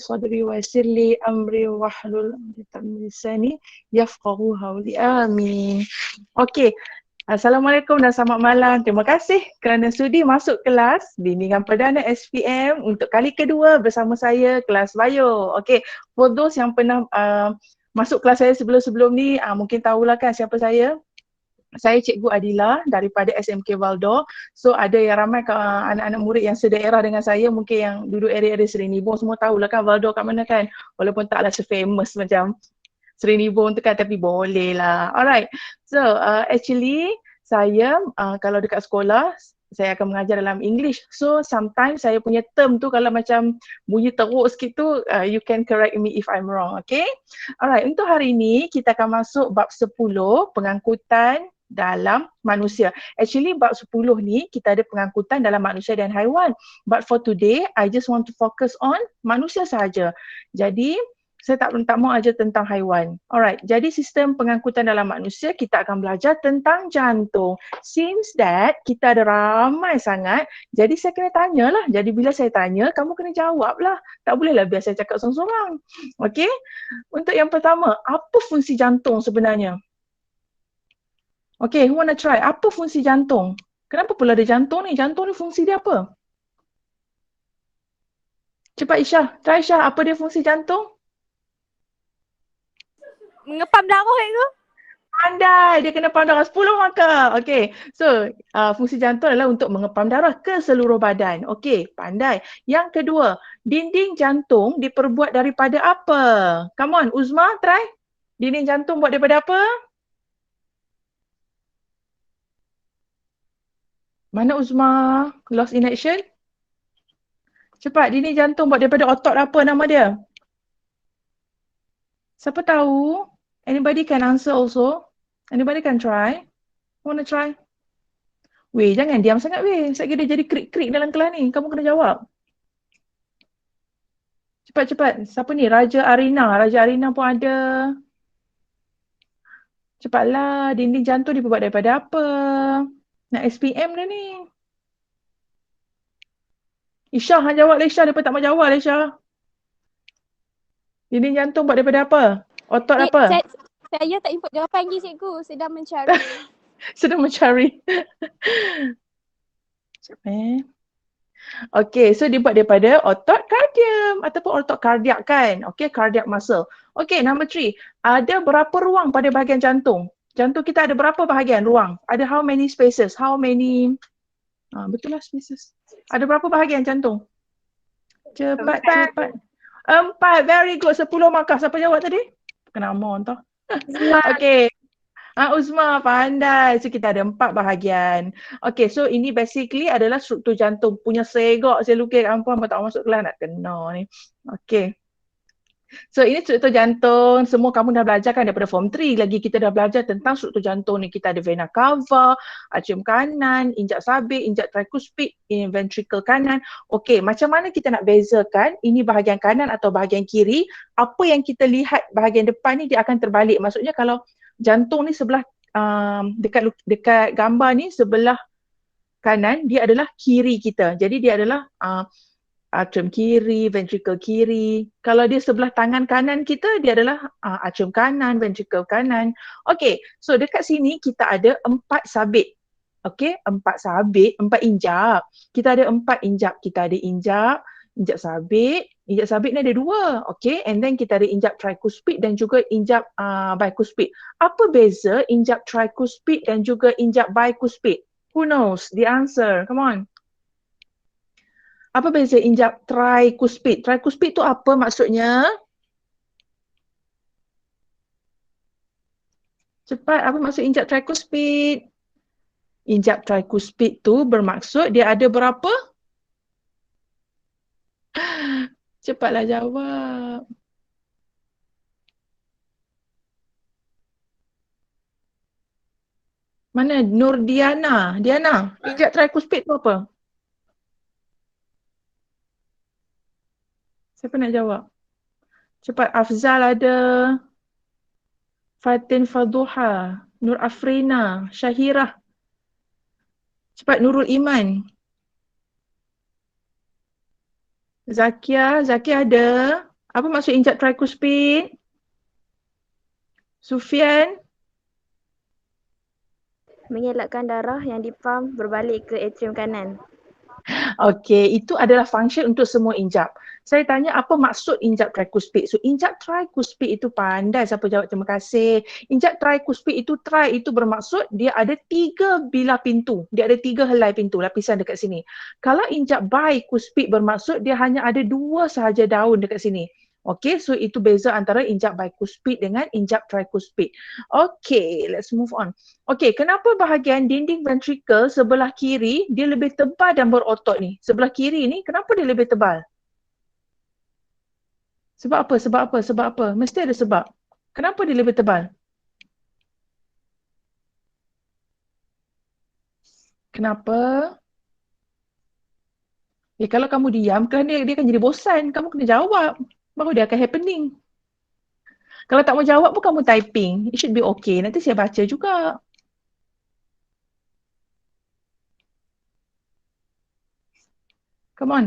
صدري ويسر لي أمري واحلل عقدة من لساني يفقهوا قولي آمين. Okey, Assalamualaikum dan selamat malam. Terima kasih kerana sudi masuk kelas bimbingan perdana SPM untuk kali kedua bersama saya kelas Bio. Okey, for those yang pernah masuk kelas saya sebelum-sebelum ni mungkin tahulah kan siapa saya. Saya Cikgu Adila daripada SMK Valdo. So ada yang ramai anak-anak murid yang sedaerah dengan saya, mungkin yang duduk area-area Serenibong semua tahulah kan Valdo kat mana kan. Walaupun taklah se-famous macam Serenibong tu kan, tapi boleh lah. Alright. So actually saya kalau dekat sekolah saya akan mengajar dalam English. So sometimes saya punya term tu kalau macam bunyi teruk sikit tu you can correct me if I'm wrong. Okay. Alright, untuk hari ini kita akan masuk bab 10 pengangkutan dalam manusia. Actually bab 10 ni kita ada pengangkutan dalam manusia dan haiwan. But for today I just want to focus on manusia sahaja. Jadi saya tak mau ajar tentang haiwan. Alright, jadi sistem pengangkutan dalam manusia kita akan belajar tentang jantung. Since that kita ada ramai sangat, jadi saya kena tanyalah. Jadi bila saya tanya, kamu kena jawablah. Tak bolehlah biar saya cakap sorang-sorang. Okay, untuk yang pertama, apa fungsi jantung sebenarnya? Okay, who wanna try? Apa fungsi jantung? Kenapa pula ada jantung ni? Jantung ni fungsi dia apa? Cepat Isyah, try Isyah, apa dia fungsi jantung? Mengepam darah itu. Pandai, dia kena pam darah 10 markah. Okay, so fungsi jantung adalah untuk mengepam darah ke seluruh badan. Okay, pandai. Yang kedua, dinding jantung diperbuat daripada apa? Come on, Uzma, try. Dinding jantung buat daripada apa? Mana Uzma? Lost in action? Cepat, dinding jantung buat daripada otot apa nama dia? Siapa tahu? Anybody can answer also? Anybody can try? Wanna try? Weh, jangan diam sangat weh. Saya kira dia jadi krik-krik dalam kelas ni. Kamu kena jawab. Cepat-cepat. Siapa ni? Raja Arina. Raja Arina pun ada. Cepatlah. Dinding jantung dibuat daripada apa? Nak SPM dah ni. Isyah, hang jawab lah Isyah. Dia pun tak mau jawab lah Isyah. Dinding jantung buat daripada apa? Otot apa? Saya tak input jawapan lagi cikgu. Sedang mencari. Sedang mencari. Sekejap Okay, so dia buat daripada otot kardium ataupun otot kardiak kan. Okay, cardiac muscle. Okay, number 3. Ada berapa ruang pada bahagian jantung? Jantung kita ada berapa bahagian ruang? Ada how many spaces? How many? Betul lah spaces. Ada berapa bahagian jantung? Cepat. 4. Very good. 10 markah. Siapa jawab tadi? Kena amon tau. Okay. Uzma pandai. So kita ada 4 bahagian. Okay, so ini basically adalah struktur jantung. Punya segak saya lukis ampun tak masuk kelas nak kena ni. Okay. So ini struktur jantung. Semua kamu dah belajar kan daripada form 3. Lagi kita dah belajar tentang struktur jantung ni. Kita ada vena cava, atrium kanan, injak sabit, injak tricuspid, ventricle kanan. Okay, macam mana kita nak bezakan ini bahagian kanan atau bahagian kiri? Apa yang kita lihat bahagian depan ni dia akan terbalik. Maksudnya kalau jantung ni sebelah dekat gambar ni sebelah kanan dia adalah kiri kita. Jadi dia adalah atrium kiri, ventricle kiri. Kalau dia sebelah tangan kanan kita dia adalah atrium kanan, ventricle kanan. Okay, so dekat sini kita ada 4 sabit. Okay, 4 sabit, 4 injak. Kita ada 4 injak. Kita ada injak sabit. Injak sabit ni ada 2. Okay, and then kita ada injak tricuspid dan juga injak bicuspid. Apa beza injak tricuspid dan juga injak bicuspid? Who knows the answer? Come on. Apa beza injak tricuspid? Tricuspid tu apa maksudnya? Cepat, apa maksud injak tricuspid? Injak tricuspid tu bermaksud dia ada berapa? Cepatlah jawab. Mana Nurdiana? Diana, injak tricuspid tu apa? Siapa nak jawab? Cepat, Afzal ada. Fatin Faduha, Nur Afrina, Syahirah. Cepat, Nurul Iman. Zakia ada. Apa maksud injak trikuspid? Sufian? Mengelakkan darah yang dipam berbalik ke atrium kanan. Okey, itu adalah function untuk semua injap. Saya tanya apa maksud injap trikuspid? So injap trikuspid itu pandai siapa jawab, terima kasih. Injap trikuspid itu itu bermaksud dia ada 3 bilah pintu. Dia ada 3 helai pintu, lapisan dekat sini. Kalau injap bikuspid bermaksud dia hanya ada 2 sahaja daun dekat sini. Okey, so itu beza antara injap bikuspid dengan injap trikuspid. Okey, let's move on. Okey, kenapa bahagian dinding ventricle sebelah kiri dia lebih tebal dan berotot ni? Sebelah kiri ni kenapa dia lebih tebal? Sebab apa? Sebab apa? Sebab apa? Mesti ada sebab. Kenapa dia lebih tebal? Kenapa? Kalau kamu diam kan dia akan jadi bosan. Kamu kena jawab. Baru dia akan happening. Kalau tak mau jawab pun kamu typing. It should be okay. Nanti saya baca juga. Come on.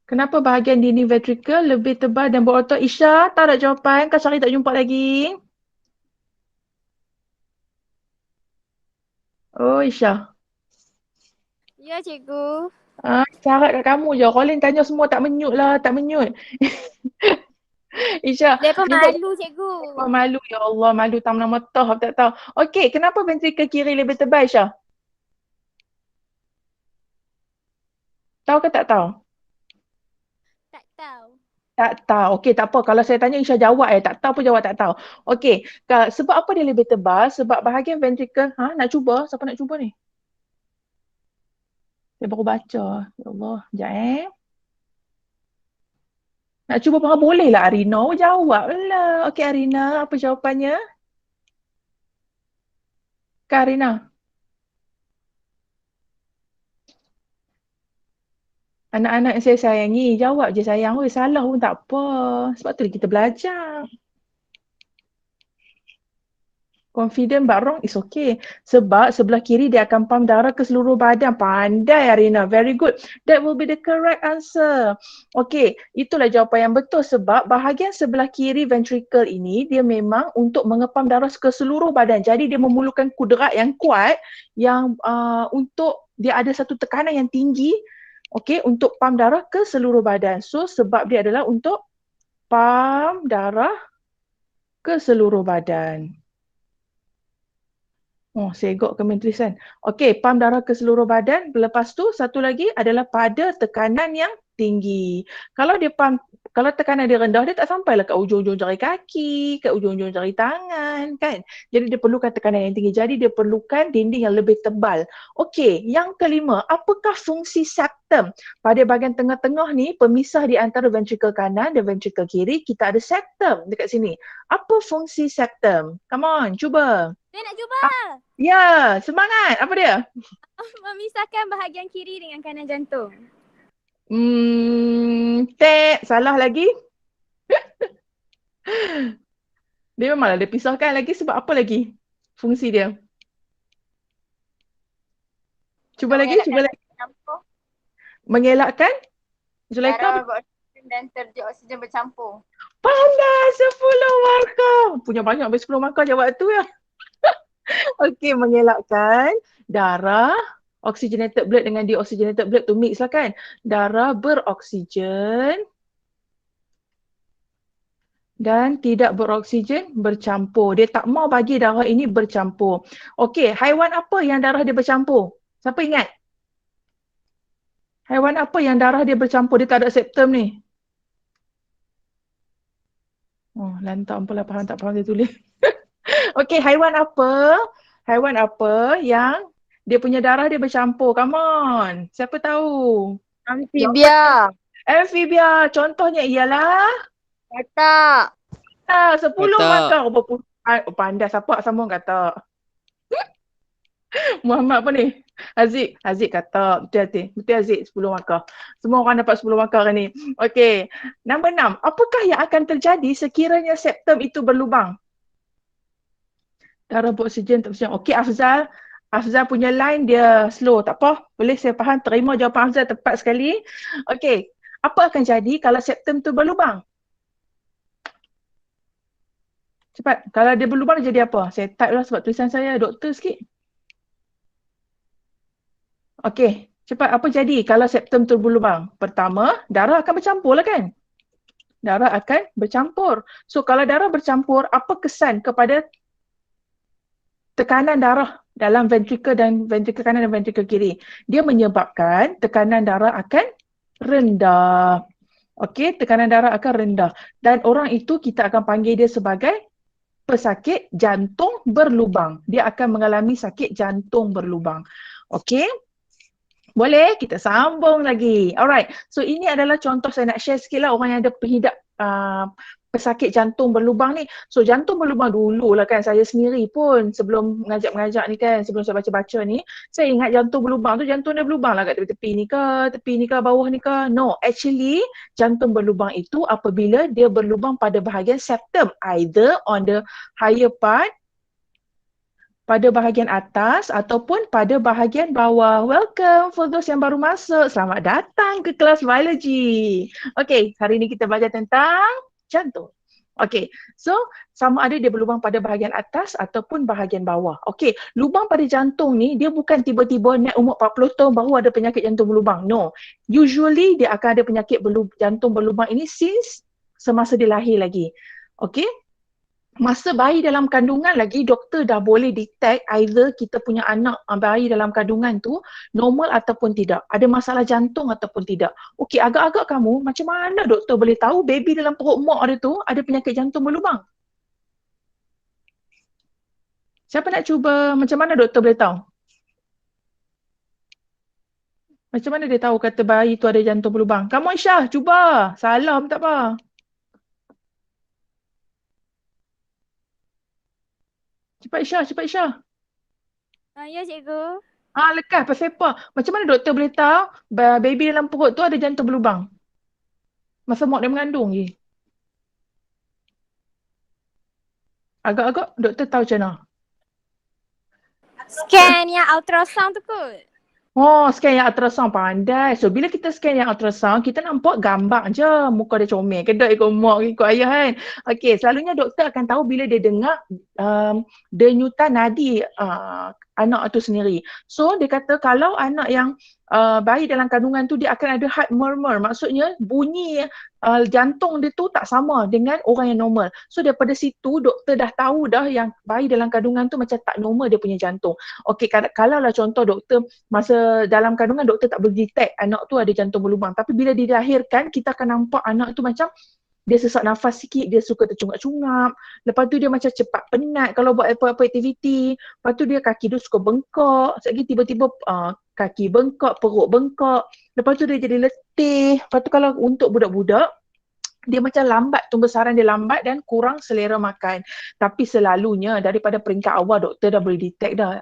Kenapa bahagian dinding ventricle lebih tebal dan berotot? Isha, tak ada jawapan. Kau cari tak jumpa lagi. Oh, Isha. Ya, cikgu. Syarat kat kamu je. Colin tanya semua tak menyut lah, tak menyut. Isha, Dia pun jumpa malu, cikgu. malu. Ya Allah, malu tak mana matah, aku tak tahu. Okey, kenapa ventricle kiri lebih tebal, Isha? Tahu ke tak tahu? Tak tahu. Tak tahu. Okey, tak apa. Kalau saya tanya Isha jawab tak tahu pun jawab tak tahu. Okey, sebab apa dia lebih tebal? Sebab bahagian ventricle, nak cuba? Siapa nak cuba ni? Saya baru baca. Ya Allah, sekejap Nak cuba pun boleh lah Arina. Oh, jawab lah. Okey Arina, apa jawapannya? Kak Arina. Anak-anak yang saya sayangi, jawab je sayang. Oi, salah pun tak apa. Sebab tu kita belajar. Confident but wrong is okay. Sebab sebelah kiri dia akan pump darah ke seluruh badan. Pandai Arina. Very good. That will be the correct answer. Okay, itulah jawapan yang betul sebab bahagian sebelah kiri ventricle ini dia memang untuk mengepam darah ke seluruh badan. Jadi dia memerlukan kudrat yang kuat yang untuk dia ada satu tekanan yang tinggi untuk pump darah ke seluruh badan. So sebab dia adalah untuk pump darah ke seluruh badan. Oh, segok komen tulisan. Okey, pam darah ke seluruh badan. Lepas tu, satu lagi adalah pada tekanan yang tinggi. Kalau dia pam, kalau tekanan dia rendah, dia tak sampailah kat ujung-ujung jari kaki, kat ujung-ujung jari tangan, kan? Jadi dia perlukan tekanan yang tinggi. Jadi dia perlukan dinding yang lebih tebal. Okey, yang kelima, apakah fungsi septum? Pada bahagian tengah-tengah ni, pemisah di antara ventricle kanan dan ventricle kiri, kita ada septum dekat sini. Apa fungsi septum? Come on, cuba. Saya nak cuba. Ya, semangat. Apa dia? Memisahkan bahagian kiri dengan kanan jantung. Salah lagi. Dia memanglah dia pisahkan lagi sebab apa lagi? Fungsi dia. Cuba lagi. Mengelakkan Zulaikha dan terjun oksigen bercampur. pandai 10 markah. Punya banyak habis 10 markah jawab tu ya. Okey, mengelakkan darah oxygenated blood dengan deoxygenated blood tu mix lah kan. Darah beroksigen dan tidak beroksigen bercampur. Dia tak mau bagi darah ini bercampur. Okey, haiwan apa yang darah dia bercampur? Siapa ingat? Haiwan apa yang darah dia bercampur? Dia tak ada septum ni. Oh, lantak apalah faham tak faham dia tulis. Okey, haiwan apa? Haiwan apa yang dia punya darah dia bercampur? Come on. Siapa tahu? Amfibia. Amphibia. Contohnya ialah Katak. 10 markah. Pandai siapa sambung kata. Muhammad apa ni? Haziq kata. Betul Haziq 10 markah. Semua orang dapat 10 markah kan ni. Okey. Nombor 6. Apakah yang akan terjadi sekiranya septum itu berlubang? Darah beroksigen tak beroksigen. Okey Afzal. Afzal punya line dia slow. Tak apa. Boleh saya faham. Terima jawapan Afzal tepat sekali. Okey. Apa akan jadi kalau septum tu berlubang? Cepat. Kalau dia berlubang dia jadi apa? Saya type lah sebab tulisan saya doktor sikit. Okey. Cepat. Apa jadi kalau septum tu berlubang? Pertama, darah akan bercampur lah kan? Darah akan bercampur. So kalau darah bercampur, apa kesan kepada tekanan darah dalam ventrikel dan ventrikel kanan dan ventrikel kiri? Dia menyebabkan tekanan darah akan rendah. Okey, tekanan darah akan rendah. Dan orang itu kita akan panggil dia sebagai pesakit jantung berlubang. Dia akan mengalami sakit jantung berlubang. Okey? Boleh? Kita sambung lagi. Alright. So ini adalah contoh saya nak share sikit lah orang yang ada pengidap pesakit jantung berlubang ni. So jantung berlubang dululah kan saya sendiri pun sebelum mengajak-mengajak ni kan, sebelum saya baca-baca ni, saya ingat jantung berlubang tu jantung dia berlubang lah kat tepi-tepi ni ke, bawah ni ke. No, actually jantung berlubang itu apabila dia berlubang pada bahagian septum, either on the higher part, pada bahagian atas ataupun pada bahagian bawah. Welcome for those yang baru masuk. Selamat datang ke kelas biologi. Okay, hari ini kita belajar tentang jantung. Okay, so sama ada dia berlubang pada bahagian atas ataupun bahagian bawah. Okay, lubang pada jantung ni dia bukan tiba-tiba naik umur 40 tahun baru ada penyakit jantung berlubang. No, usually dia akan ada penyakit jantung berlubang ini since semasa dia lahir lagi. Okay, masa bayi dalam kandungan lagi, doktor dah boleh detect either kita punya anak bayi dalam kandungan tu normal ataupun tidak. Ada masalah jantung ataupun tidak. Okey, agak-agak kamu, macam mana doktor boleh tahu baby dalam perut mak dia tu ada penyakit jantung berlubang? Siapa nak cuba, macam mana doktor boleh tahu? Macam mana dia tahu kata bayi tu ada jantung berlubang? Kamu Aisyah, cuba. Salam tak apa. Cepat Aisyah, cepat Aisyah. Ya, cikgu. Lekas, pasal apa? Macam mana doktor boleh tahu baby dalam perut tu ada jantung berlubang? Masa mak dia mengandung je. Agak-agak doktor tahu macam mana? Scan yang ultrasound tu kot. Oh, scan yang ultrasound pandai. So, bila kita scan yang ultrasound, kita nampak gambar je muka dia comel. Kedok ikut mak, ikut ayah kan. Okey, selalunya doktor akan tahu bila dia dengar denyutan nadi anak tu sendiri. So, dia kata kalau anak yang bayi dalam kandungan tu dia akan ada heart murmur. Maksudnya bunyi jantung dia tu tak sama dengan orang yang normal. So, daripada situ doktor dah tahu dah yang bayi dalam kandungan tu macam tak normal dia punya jantung. Okey, kalau lah contoh doktor masa dalam kandungan doktor tak boleh detect anak tu ada jantung berlubang. Tapi bila dilahirkan, kita akan nampak anak tu macam dia sesak nafas sikit, dia suka tercungap-cungap. Lepas tu dia macam cepat penat kalau buat apa-apa aktiviti. Lepas tu dia kaki dia suka bengkak. Sekejap lagi tiba-tiba kaki bengkak, perut bengkak. Lepas tu dia jadi letih. Lepas tu kalau untuk budak-budak, dia macam lambat, pembesaran dia lambat dan kurang selera makan. Tapi selalunya daripada peringkat awal doktor dah boleh detect dah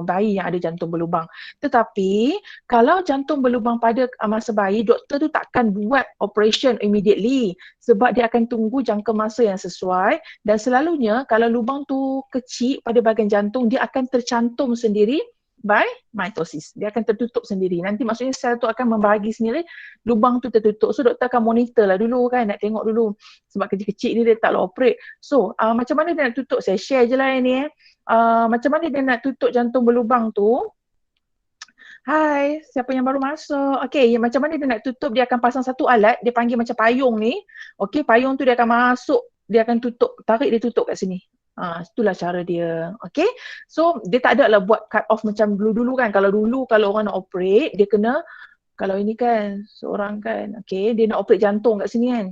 bayi yang ada jantung berlubang. Tetapi kalau jantung berlubang pada masa bayi, doktor tu takkan buat operation immediately sebab dia akan tunggu jangka masa yang sesuai dan selalunya kalau lubang tu kecil pada bahagian jantung, dia akan tercantum sendiri by mitosis. Dia akan tertutup sendiri. Nanti maksudnya sel tu akan membahagi sendiri, lubang tu tertutup. So doktor akan monitor lah dulu kan, nak tengok dulu. Sebab kecil-kecil ni dia taklah operate. So macam mana dia nak tutup? Saya share je lah ni macam mana dia nak tutup jantung berlubang tu? Hai, siapa yang baru masuk? Okey, macam mana dia nak tutup? Dia akan pasang satu alat, dia panggil macam payung ni. Okey, payung tu dia akan masuk, dia akan tutup, tarik dia tutup kat sini. Itulah cara dia. Okay. So, dia tak ada lah buat cut off macam dulu-dulu kan. Kalau dulu, kalau orang nak operate, dia kena, kalau ini kan, seorang kan, okay, dia nak operate jantung kat sini kan.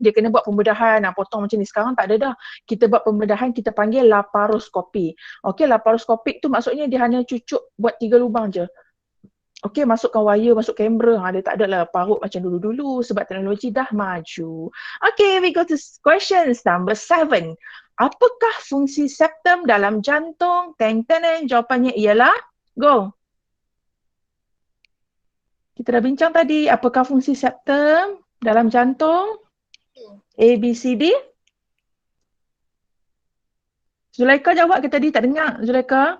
Dia kena buat pembedahan, potong macam ni. Sekarang tak ada dah. Kita buat pembedahan, kita panggil laparoskopi. Okay, laparoskopik tu maksudnya dia hanya cucuk buat 3 lubang je. Okay, masukkan wire, masuk kamera. Dia tak ada lah parut macam dulu-dulu sebab teknologi dah maju. Okay, we go to questions number 7. Apakah fungsi septum dalam jantung? Teng-teng, jawapannya ialah go. Kita dah bincang tadi, apakah fungsi septum dalam jantung? A, B, C, D. Zulaika jawab ke tadi? Tak dengar, Zulaika?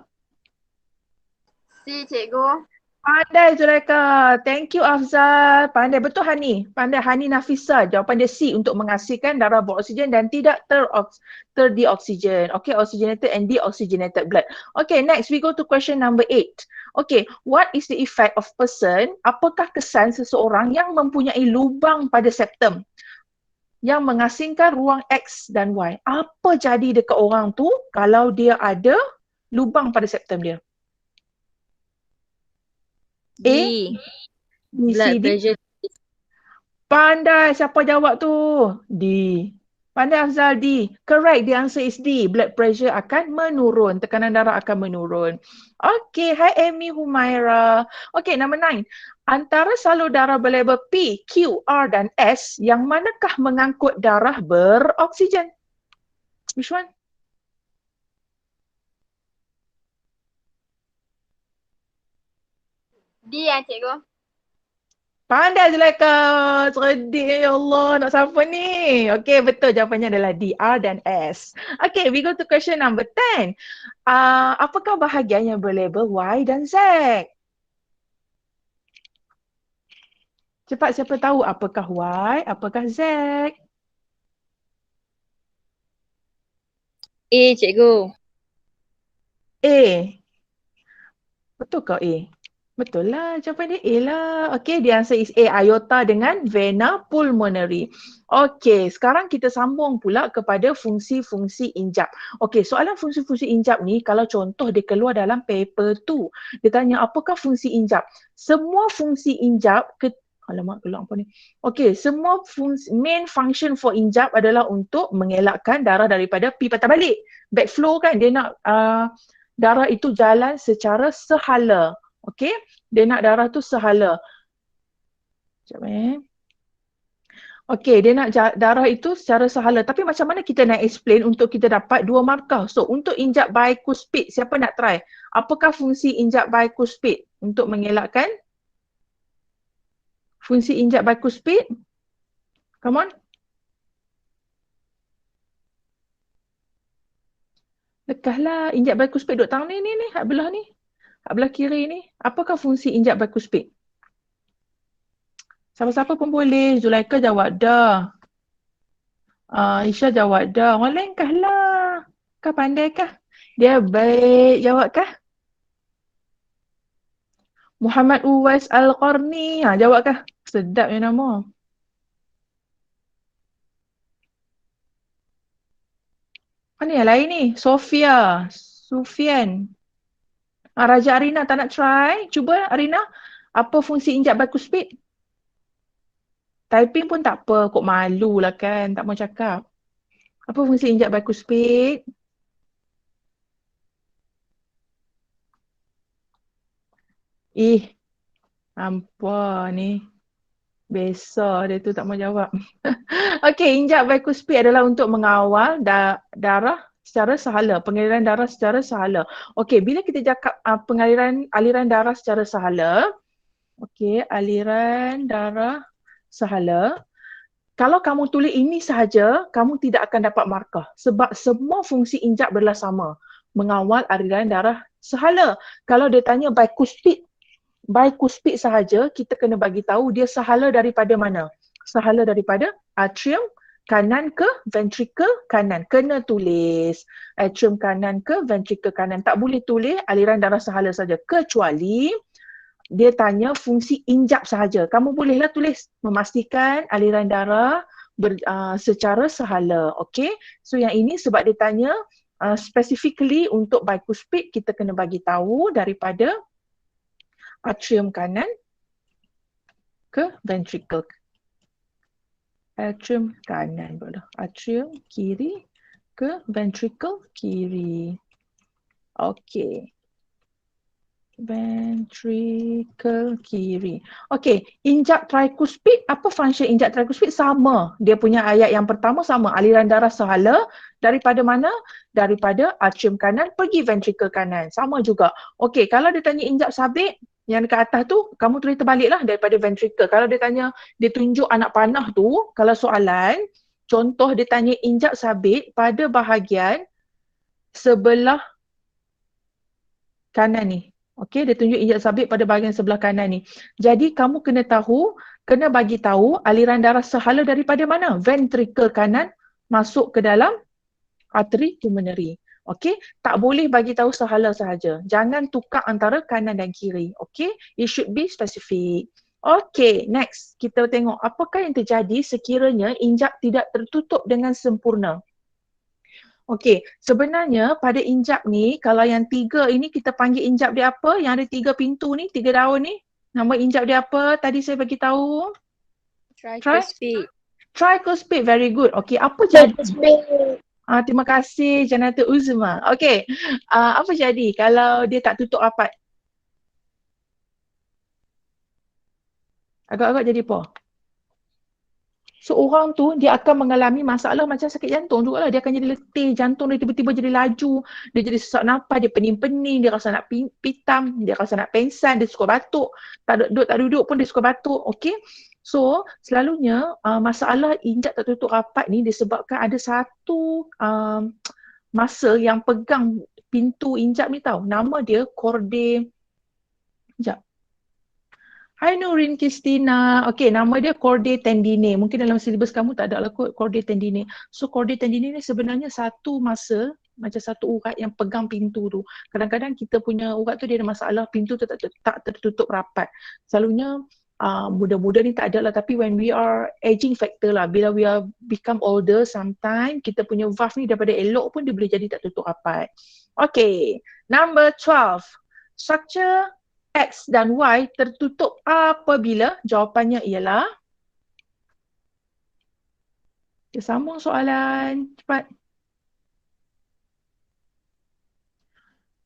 C, cikgu. Pandai Zulaika. Thank you Afzal. Pandai betul Hani. Pandai Hani Nafisa. Jawapan dia C untuk mengasihkan darah beroksigen dan tidak terdioksigen. Okay, oxygenated and deoxygenated blood. Okay, next we go to question number 8. Okay, what is the effect of person? Apakah kesan seseorang yang mempunyai lubang pada septum yang mengasingkan ruang X dan Y? Apa jadi dekat orang tu kalau dia ada lubang pada septum dia? D. A, B, C, Blood D. pressure. Pandai, siapa jawab tu? D. Pandai Afzal, D. Correct, the answer is D. Blood pressure akan menurun, tekanan darah akan menurun. Okay, hi Amy Humaira. Okay, number 9. Antara salur darah berlabel P, Q, R dan S, yang manakah mengangkut darah beroksigen? Which one? D ya cikgu. Pandai Zulaika. Cerdik ya Allah. Nak siapa ni? Okay, betul jawapannya adalah D, R dan S. Okay, we go to question number 10. Apakah bahagian yang berlabel Y dan Z? Cepat siapa tahu apakah Y, apakah Z? A cikgu. A. Betul ke A? Betul lah, jawapan dia A lah. Okay, the answer is A, aorta dengan vena pulmonary. Okay, sekarang kita sambung pula kepada fungsi-fungsi injap. Okay, soalan fungsi-fungsi injap ni kalau contoh dia keluar dalam paper tu. Dia tanya apakah fungsi injap? Semua fungsi injap, alamak keluar apa ni? Okay, semua fungsi, main function for injap adalah untuk mengelakkan darah daripada pi patah balik. Backflow kan, dia nak darah itu jalan secara sehala. Okey, dia nak darah tu sehala. Sekejap Okey, dia nak darah itu secara sehala. Tapi macam mana kita nak explain untuk kita dapat dua markah? So, untuk injap bicuspid, siapa nak try? Apakah fungsi injap bicuspid untuk mengelakkan? Fungsi injap bicuspid? Come on. Lekahlah, injap bicuspid duduk tangan ni, hak belah ni. Hak belah kiri ni. Apakah fungsi injap bicuspid? Siapa-siapa pun boleh. Zulaika jawab dah. Isha jawab dah. Orang lain kah lah? Kau pandai kah? Dia baik jawab kah? Muhammad Uwais Al-Qarni. Jawab kah? Sedap ya nama. Mana yang lain ni? Sofia. Sufian. Raja Arina tak nak try? Cuba Arina. Apa fungsi injap bicuspid? Typing pun tak apa. Kok malu lah kan. Tak mau cakap. Apa fungsi injap bicuspid? Hampa ni. Besar dia tu tak mau jawab. Okey, injap bicuspid adalah untuk mengawal darah secara sehala, pengaliran darah secara sehala. Okey, bila kita cakap aliran darah secara sehala, okey, aliran darah sehala, kalau kamu tulis ini sahaja, kamu tidak akan dapat markah sebab semua fungsi injap adalah sama, mengawal aliran darah sehala. Kalau dia tanya bicuspid sahaja, kita kena bagi tahu dia sehala daripada mana? Sehala daripada atrium kanan ke ventricle kanan. Kena tulis atrium kanan ke ventricle kanan. Tak boleh tulis aliran darah sehala saja. Kecuali dia tanya fungsi injap sahaja. Kamu bolehlah tulis memastikan aliran darah secara sehala. Okay? So yang ini sebab dia tanya specifically untuk bicuspid, kita kena bagi tahu daripada atrium kanan ke ventricle. Atrium kanan pula. Atrium kiri ke ventricle kiri. Okey. Ventricle kiri. Okey, injap tricuspid, apa function injap tricuspid? Sama. Dia punya ayat yang pertama sama. Aliran darah sehala daripada mana? Daripada atrium kanan pergi ventricle kanan. Sama juga. Okey, kalau dia tanya injap sabit, yang dekat atas tu, kamu tulis terbaliklah daripada ventricle. Kalau dia tanya, dia tunjuk anak panah tu, kalau soalan, contoh dia tanya injap sabit pada bahagian sebelah kanan ni. Okey, dia tunjuk injap sabit pada bahagian sebelah kanan ni. Jadi kamu kena bagi tahu aliran darah sehala daripada mana? Ventricle kanan masuk ke dalam arteri pulmonary. Okey, tak boleh bagi tahu sehala sahaja. Jangan tukar antara kanan dan kiri. Okey, it should be specific. Okey, next kita tengok apakah yang terjadi sekiranya injap tidak tertutup dengan sempurna. Okey, sebenarnya pada injap ni, kalau yang 3 ini kita panggil injap dia apa? Yang ada 3 pintu ni, 3 daun ni. Nama injap dia apa? Tadi saya bagi tahu. Tricuspid. Tricuspid, very good. Okey, apa jadi? Terima kasih Janata Uzma. Okey, apa jadi kalau dia tak tutup rapat? Agak-agak jadi apa? So orang tu dia akan mengalami masalah macam sakit jantung jugalah. Dia akan jadi letih, jantung dia tiba-tiba jadi laju, dia jadi sesak nafas, dia pening-pening, dia rasa nak pitam, dia rasa nak pengsan, dia suka batuk. Tak duduk pun dia suka batuk. Okey. So selalunya masalah injap tak tutup rapat ni disebabkan ada satu muscle yang pegang pintu injap ni tau. Nama dia chordae. Sekejap. Hai Nurin Kristina. Okey, nama dia chordae tendinae. Mungkin dalam silibus kamu tak ada lah kot chordae tendinae. So chordae tendinae ni sebenarnya satu muscle, macam satu urat yang pegang pintu tu. Kadang-kadang kita punya urat tu dia ada masalah, pintu tu tak tertutup rapat. Selalunya muda-muda ni tak ada lah, tapi when we are aging factor lah, bila we are become older, sometimes kita punya valve ni daripada elok pun dia boleh jadi tak tutup rapat. Okay, number 12. Structure X dan Y tertutup apabila? Jawapannya ialah, kita sambung soalan, cepat.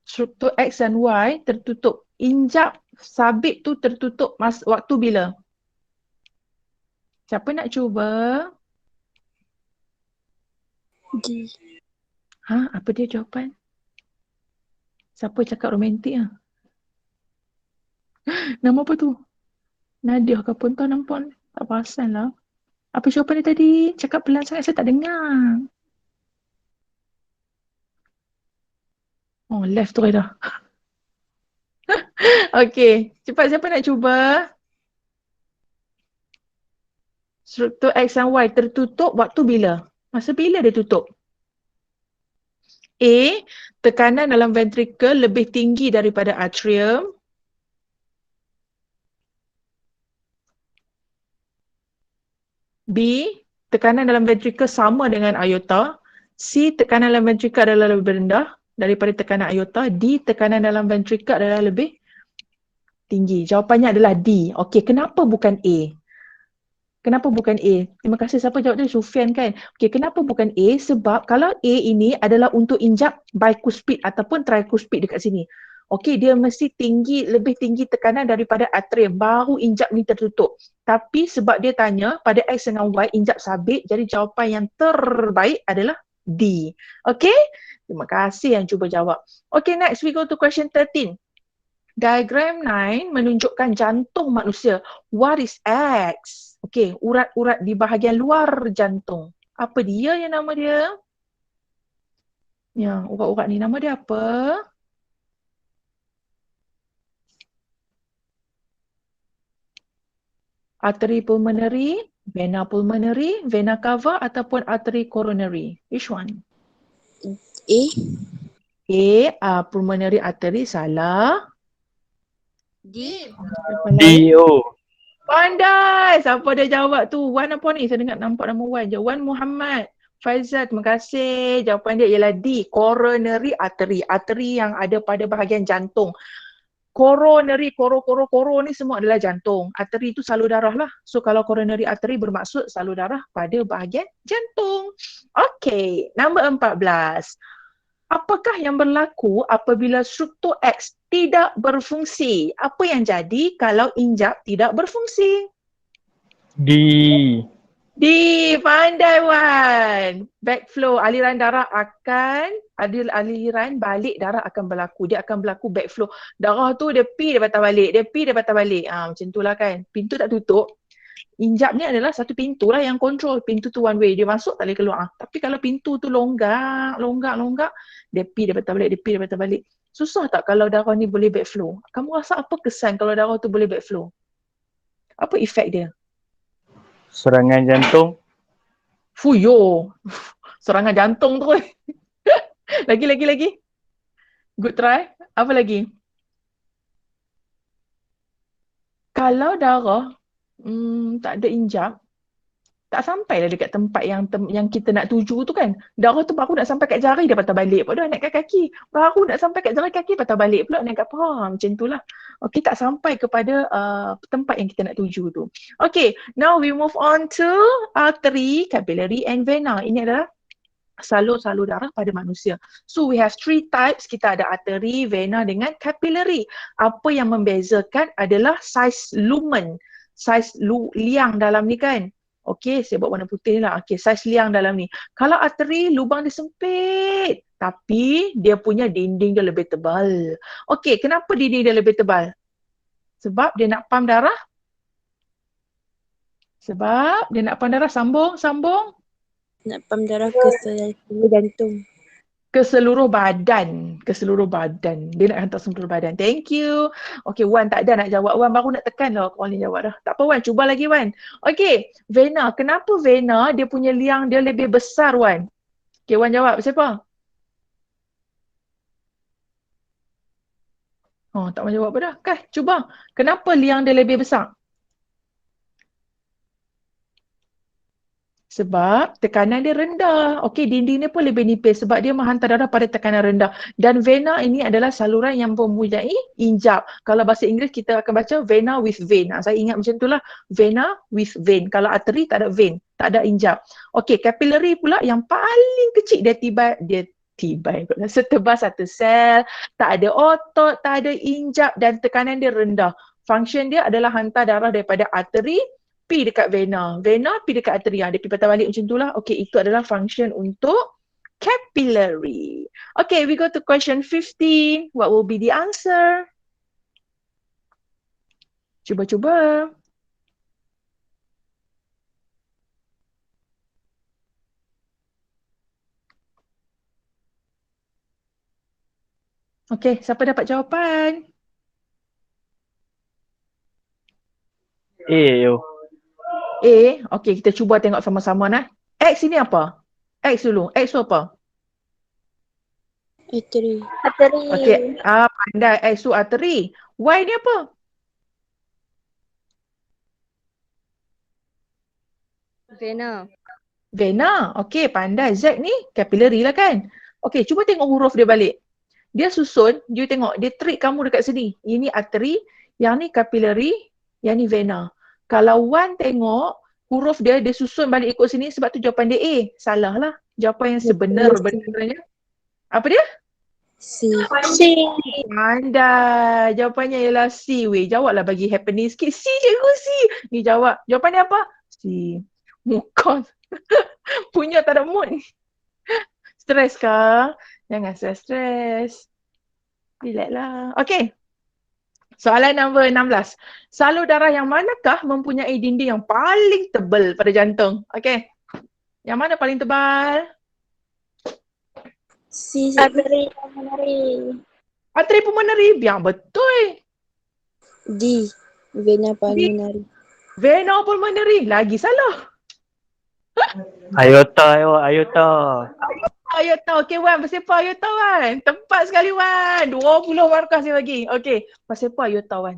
Struktur X dan Y tertutup. Injap sabit tu tertutup waktu bila? Siapa nak cuba? D. Apa dia jawapan? Siapa cakap romantik ah? Nama apa tu? Nadia ke pun tak nampak. Tak perasan lah. Apa jawapan dia tadi? Cakap pelan sangat, saya tak dengar. Oh, left tu dah. Okay, cepat siapa nak cuba? Struktur X dan Y tertutup waktu bila? Masa bila dia tutup? A, tekanan dalam ventricle lebih tinggi daripada atrium. B, tekanan dalam ventricle sama dengan aorta. C, tekanan dalam ventricle adalah lebih rendah daripada tekanan aorta. D, tekanan dalam ventricle adalah lebih tinggi. Jawapannya adalah D. Okey, kenapa bukan A? Kenapa bukan A? Terima kasih, siapa jawab dia? Sufian kan? Okey, kenapa bukan A? Sebab kalau A ini adalah untuk injap bicuspid ataupun tricuspid dekat sini. Okey, dia mesti lebih tinggi tekanan daripada atrium, baru injap ni tertutup. Tapi sebab dia tanya pada X dengan Y injap sabit, jadi jawapan yang terbaik adalah D. Okey? Terima kasih yang cuba jawab. Okey, next we go to question 13. Diagram 9 menunjukkan jantung manusia. What is X? Okey, urat-urat di bahagian luar jantung. Apa dia yang nama dia? Ya, urat-urat ni nama dia apa? Arteri pulmonary, vena cava ataupun arteri coronary. Which one? A, pulmonary artery, salah. D. Pandai! Siapa dia jawab tu? Wan apa ni? Saya dengar nampak nama Wan je. Wan Muhammad. Faizal, terima kasih. Jawapan dia ialah D, coronary artery. Arteri yang ada pada bahagian jantung. Coronary, koro ni semua adalah jantung. Arteri itu salur darah lah. So kalau coronary artery bermaksud salur darah pada bahagian jantung. Okay, nombor 14. Apakah yang berlaku apabila struktur X tidak berfungsi? Apa yang jadi kalau injap tidak berfungsi? D. Pandai Wan. Backflow, aliran balik darah akan berlaku. Dia akan berlaku backflow. Darah tu dia pi dia patah balik, macam itulah kan. Pintu tak tutup. Injap ni adalah satu pintu lah yang control. Pintu tu one way. Dia masuk tak boleh keluar. Tapi kalau pintu tu longgak, dia pi dia patah balik, Susah tak kalau darah ni boleh backflow? Kamu rasa apa kesan kalau darah tu boleh backflow? Apa efek dia? Serangan jantung. Fuyo. Serangan jantung tu. Lagi. Good try. Apa lagi? Kalau darah tak ada injap, tak sampai lah dekat tempat yang kita nak tuju tu kan. Darah tu baru nak sampai kat jari dia patah balik pula naik kat kaki. Baru nak sampai kat jari kaki patah balik pula naik kat paha. Macam tu lah. Okay, tak sampai kepada tempat yang kita nak tuju tu. Okay, now we move on to artery, capillary and vena. Ini adalah salur-salur darah pada manusia. So we have 3 types. Kita ada artery, vena dengan capillary. Apa yang membezakan adalah saiz lumen. Saiz liang dalam ni kan. Okey, saya buat warna putih lah. Okey, saiz liang dalam ni. Kalau arteri, lubang dia sempit. Tapi dia punya dinding dia lebih tebal. Okey, kenapa dinding dia lebih tebal? Sebab dia nak pump darah. Sambung. Nak pam darah ke jantung. Ke seluruh badan. Dia nak hantar seluruh badan. Thank you. Okay, Wan tak ada nak jawab. Wan baru nak tekan lah. Wan ni jawab dah. Tak apa Wan, cuba lagi Wan. Okay, vena. Kenapa vena dia punya liang dia lebih besar Wan? Okay, Wan jawab. Siapa? Oh, tak mau jawab apa dah. Cuba. Kenapa liang dia lebih besar? Sebab tekanan dia rendah. Okey, dinding dia pun lebih nipis sebab dia menghantar darah pada tekanan rendah. Dan vena ini adalah saluran yang mempunyai injap. Kalau bahasa Inggeris kita akan baca vena with vein. Saya ingat macam itulah. Vena with vein. Kalau arteri tak ada vein, tak ada injap. Okey, capillary pula yang paling kecil dia tibai setebal satu sel, tak ada otot, tak ada injap dan tekanan dia rendah. Function dia adalah hantar darah daripada arteri P dekat vena. Vena P dekat arteri. Dia pergi patah balik macam itulah. Okay, itu adalah function untuk capillary. Okay, we go to question 15. What will be the answer? Cuba. Okay, siapa dapat jawapan? yo. A, okay, kita cuba tengok sama-sama nah. X ini apa? X dulu. X tu apa? Arteri. Okay, pandai. X tu arteri. Y ni apa? Vena. Okay, pandai. Z ni capillary lah kan? Okay, cuba tengok huruf dia balik. Dia susun, you tengok, dia trick kamu dekat sini. Ini arteri, yang ni capillary, yang ni vena. Kalau Wan tengok, huruf dia susun balik ikut sini sebab tu jawapan dia A. Salah lah. Jawapan yang sebenarnya. Apa dia? C. Pandai. Jawapannya ialah C. Weh, jawablah bagi happening sikit. C, cikgu C. Ni jawab. Jawapannya apa? C. Muka. Punya tak ada mood. Stres kah? Jangan stres. Relax lah. Okay. Soalan nombor 16. Salur darah yang manakah mempunyai dinding yang paling tebal pada jantung? Okay. Yang mana paling tebal? C. Arteri pulmonary. Arteri pulmonary. Yang betul. D. Vena pulmonary. Vena pulmonary. Lagi salah. Ayota. Ayota. Okay Wan, bersiapa Ayota Wan? Tepat sekali Wan. 20 markah saya bagi. Okay. Bersiapa Ayota Wan?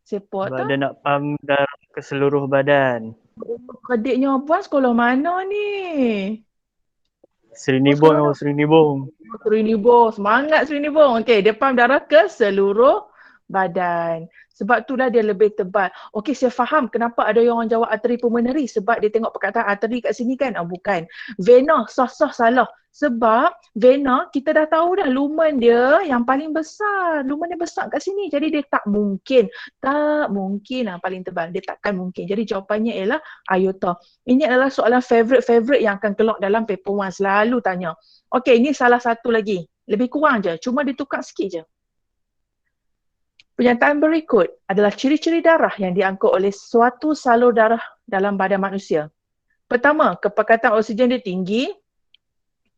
Siapa tu? Dia nak pam darah ke seluruh badan. Adiknya Abang sekolah mana ni? Serinibong. Serinibong. Semangat Serinibong. Okay, dia pam darah ke seluruh badan. Sebab itulah dia lebih tebal. Okey, saya faham kenapa ada orang jawab arteri pulmonary sebab dia tengok perkataan arteri kat sini kan. Bukan. Vena, salah. Sebab vena kita dah tahu dah lumen dia yang paling besar. Lumen dia besar kat sini. Jadi dia tak mungkin lah paling tebal. Dia takkan mungkin. Jadi jawapannya ialah iota. Ini adalah soalan favorite yang akan keluar dalam paper 1. Selalu tanya. Okey, ini salah satu lagi. Lebih kurang je. Cuma ditukar sikit je. Pernyataan berikut adalah ciri-ciri darah yang diangkut oleh suatu salur darah dalam badan manusia. Pertama, kepekatan oksigen dia tinggi.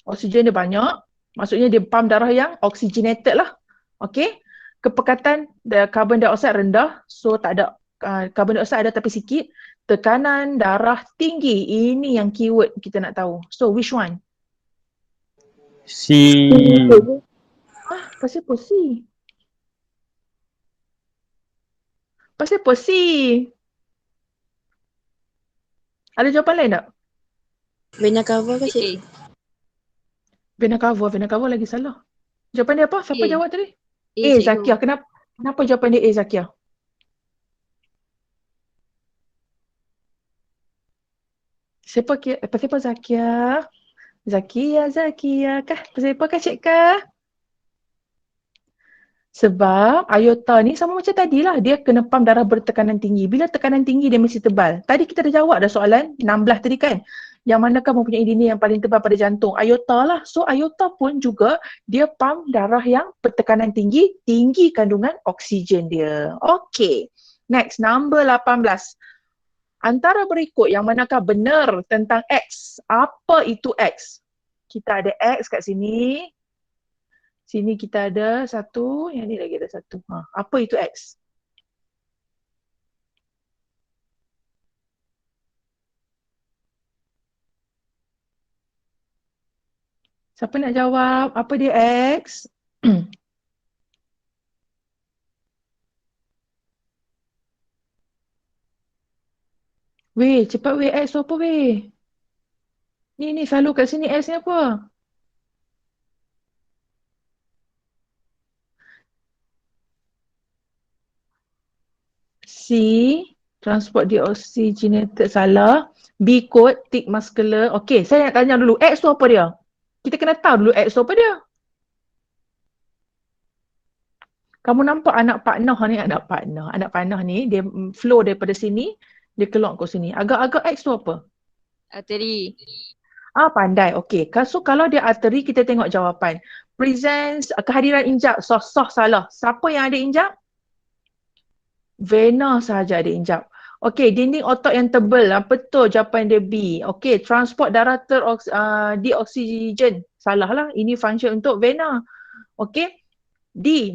Oksigen dia banyak. Maksudnya dia pam darah yang oxygenated lah. Okey. Kepekatan karbon dioksida rendah, so tak ada karbon dioksida ada tapi sikit. Tekanan darah tinggi, ini yang keyword kita nak tahu. So which one? C. Pasal apa C? Pasal apa C? Ada jawapan lain tak? Vena cava ke cik? Vena cava lagi salah. Jawapan dia apa? Siapa A. jawab tadi? A, A, cikgu. Zakia. Kenapa jawapan dia A, Zakia? Pasal apa Zakia? Zakia kah? Pasal apa kah cik kah? Sebab iota ni sama macam tadilah, dia kena pam darah bertekanan tinggi. Bila tekanan tinggi dia mesti tebal. Tadi kita dah jawab dah soalan 16 tadi kan. Yang manakah mempunyai DNA yang paling tebal pada jantung? Iota lah. So iota pun juga dia pam darah yang bertekanan tinggi, tinggi kandungan oksigen dia. Okay. Next, number 18. Antara berikut yang manakah benar tentang X? Apa itu X? Kita ada X kat sini. Sini kita ada satu, yang ni lagi ada satu. Apa itu X? Siapa nak jawab? Apa dia X? Weh, cepat weh, X tu apa weh? Ni selalu kat sini X ni apa? C, transport deoxygenated, salah. B code, thick muscular. Okay, saya nak tanya dulu, X tu apa dia? Kita kena tahu dulu X tu apa dia. Kamu nampak anak panah ni, dia flow daripada sini, dia keluar ke sini. Agak-agak X tu apa? Arteri. Pandai. Okey. So kalau dia arteri, kita tengok jawapan. Presence, kehadiran injap. Soh salah. Siapa yang ada injap? Vena sahaja ada injap. Okey, dinding otot yang tebal. Betul jawapan dia B. Okey, transport darah deoksigen. Salah lah. Ini function untuk vena. Okey. D,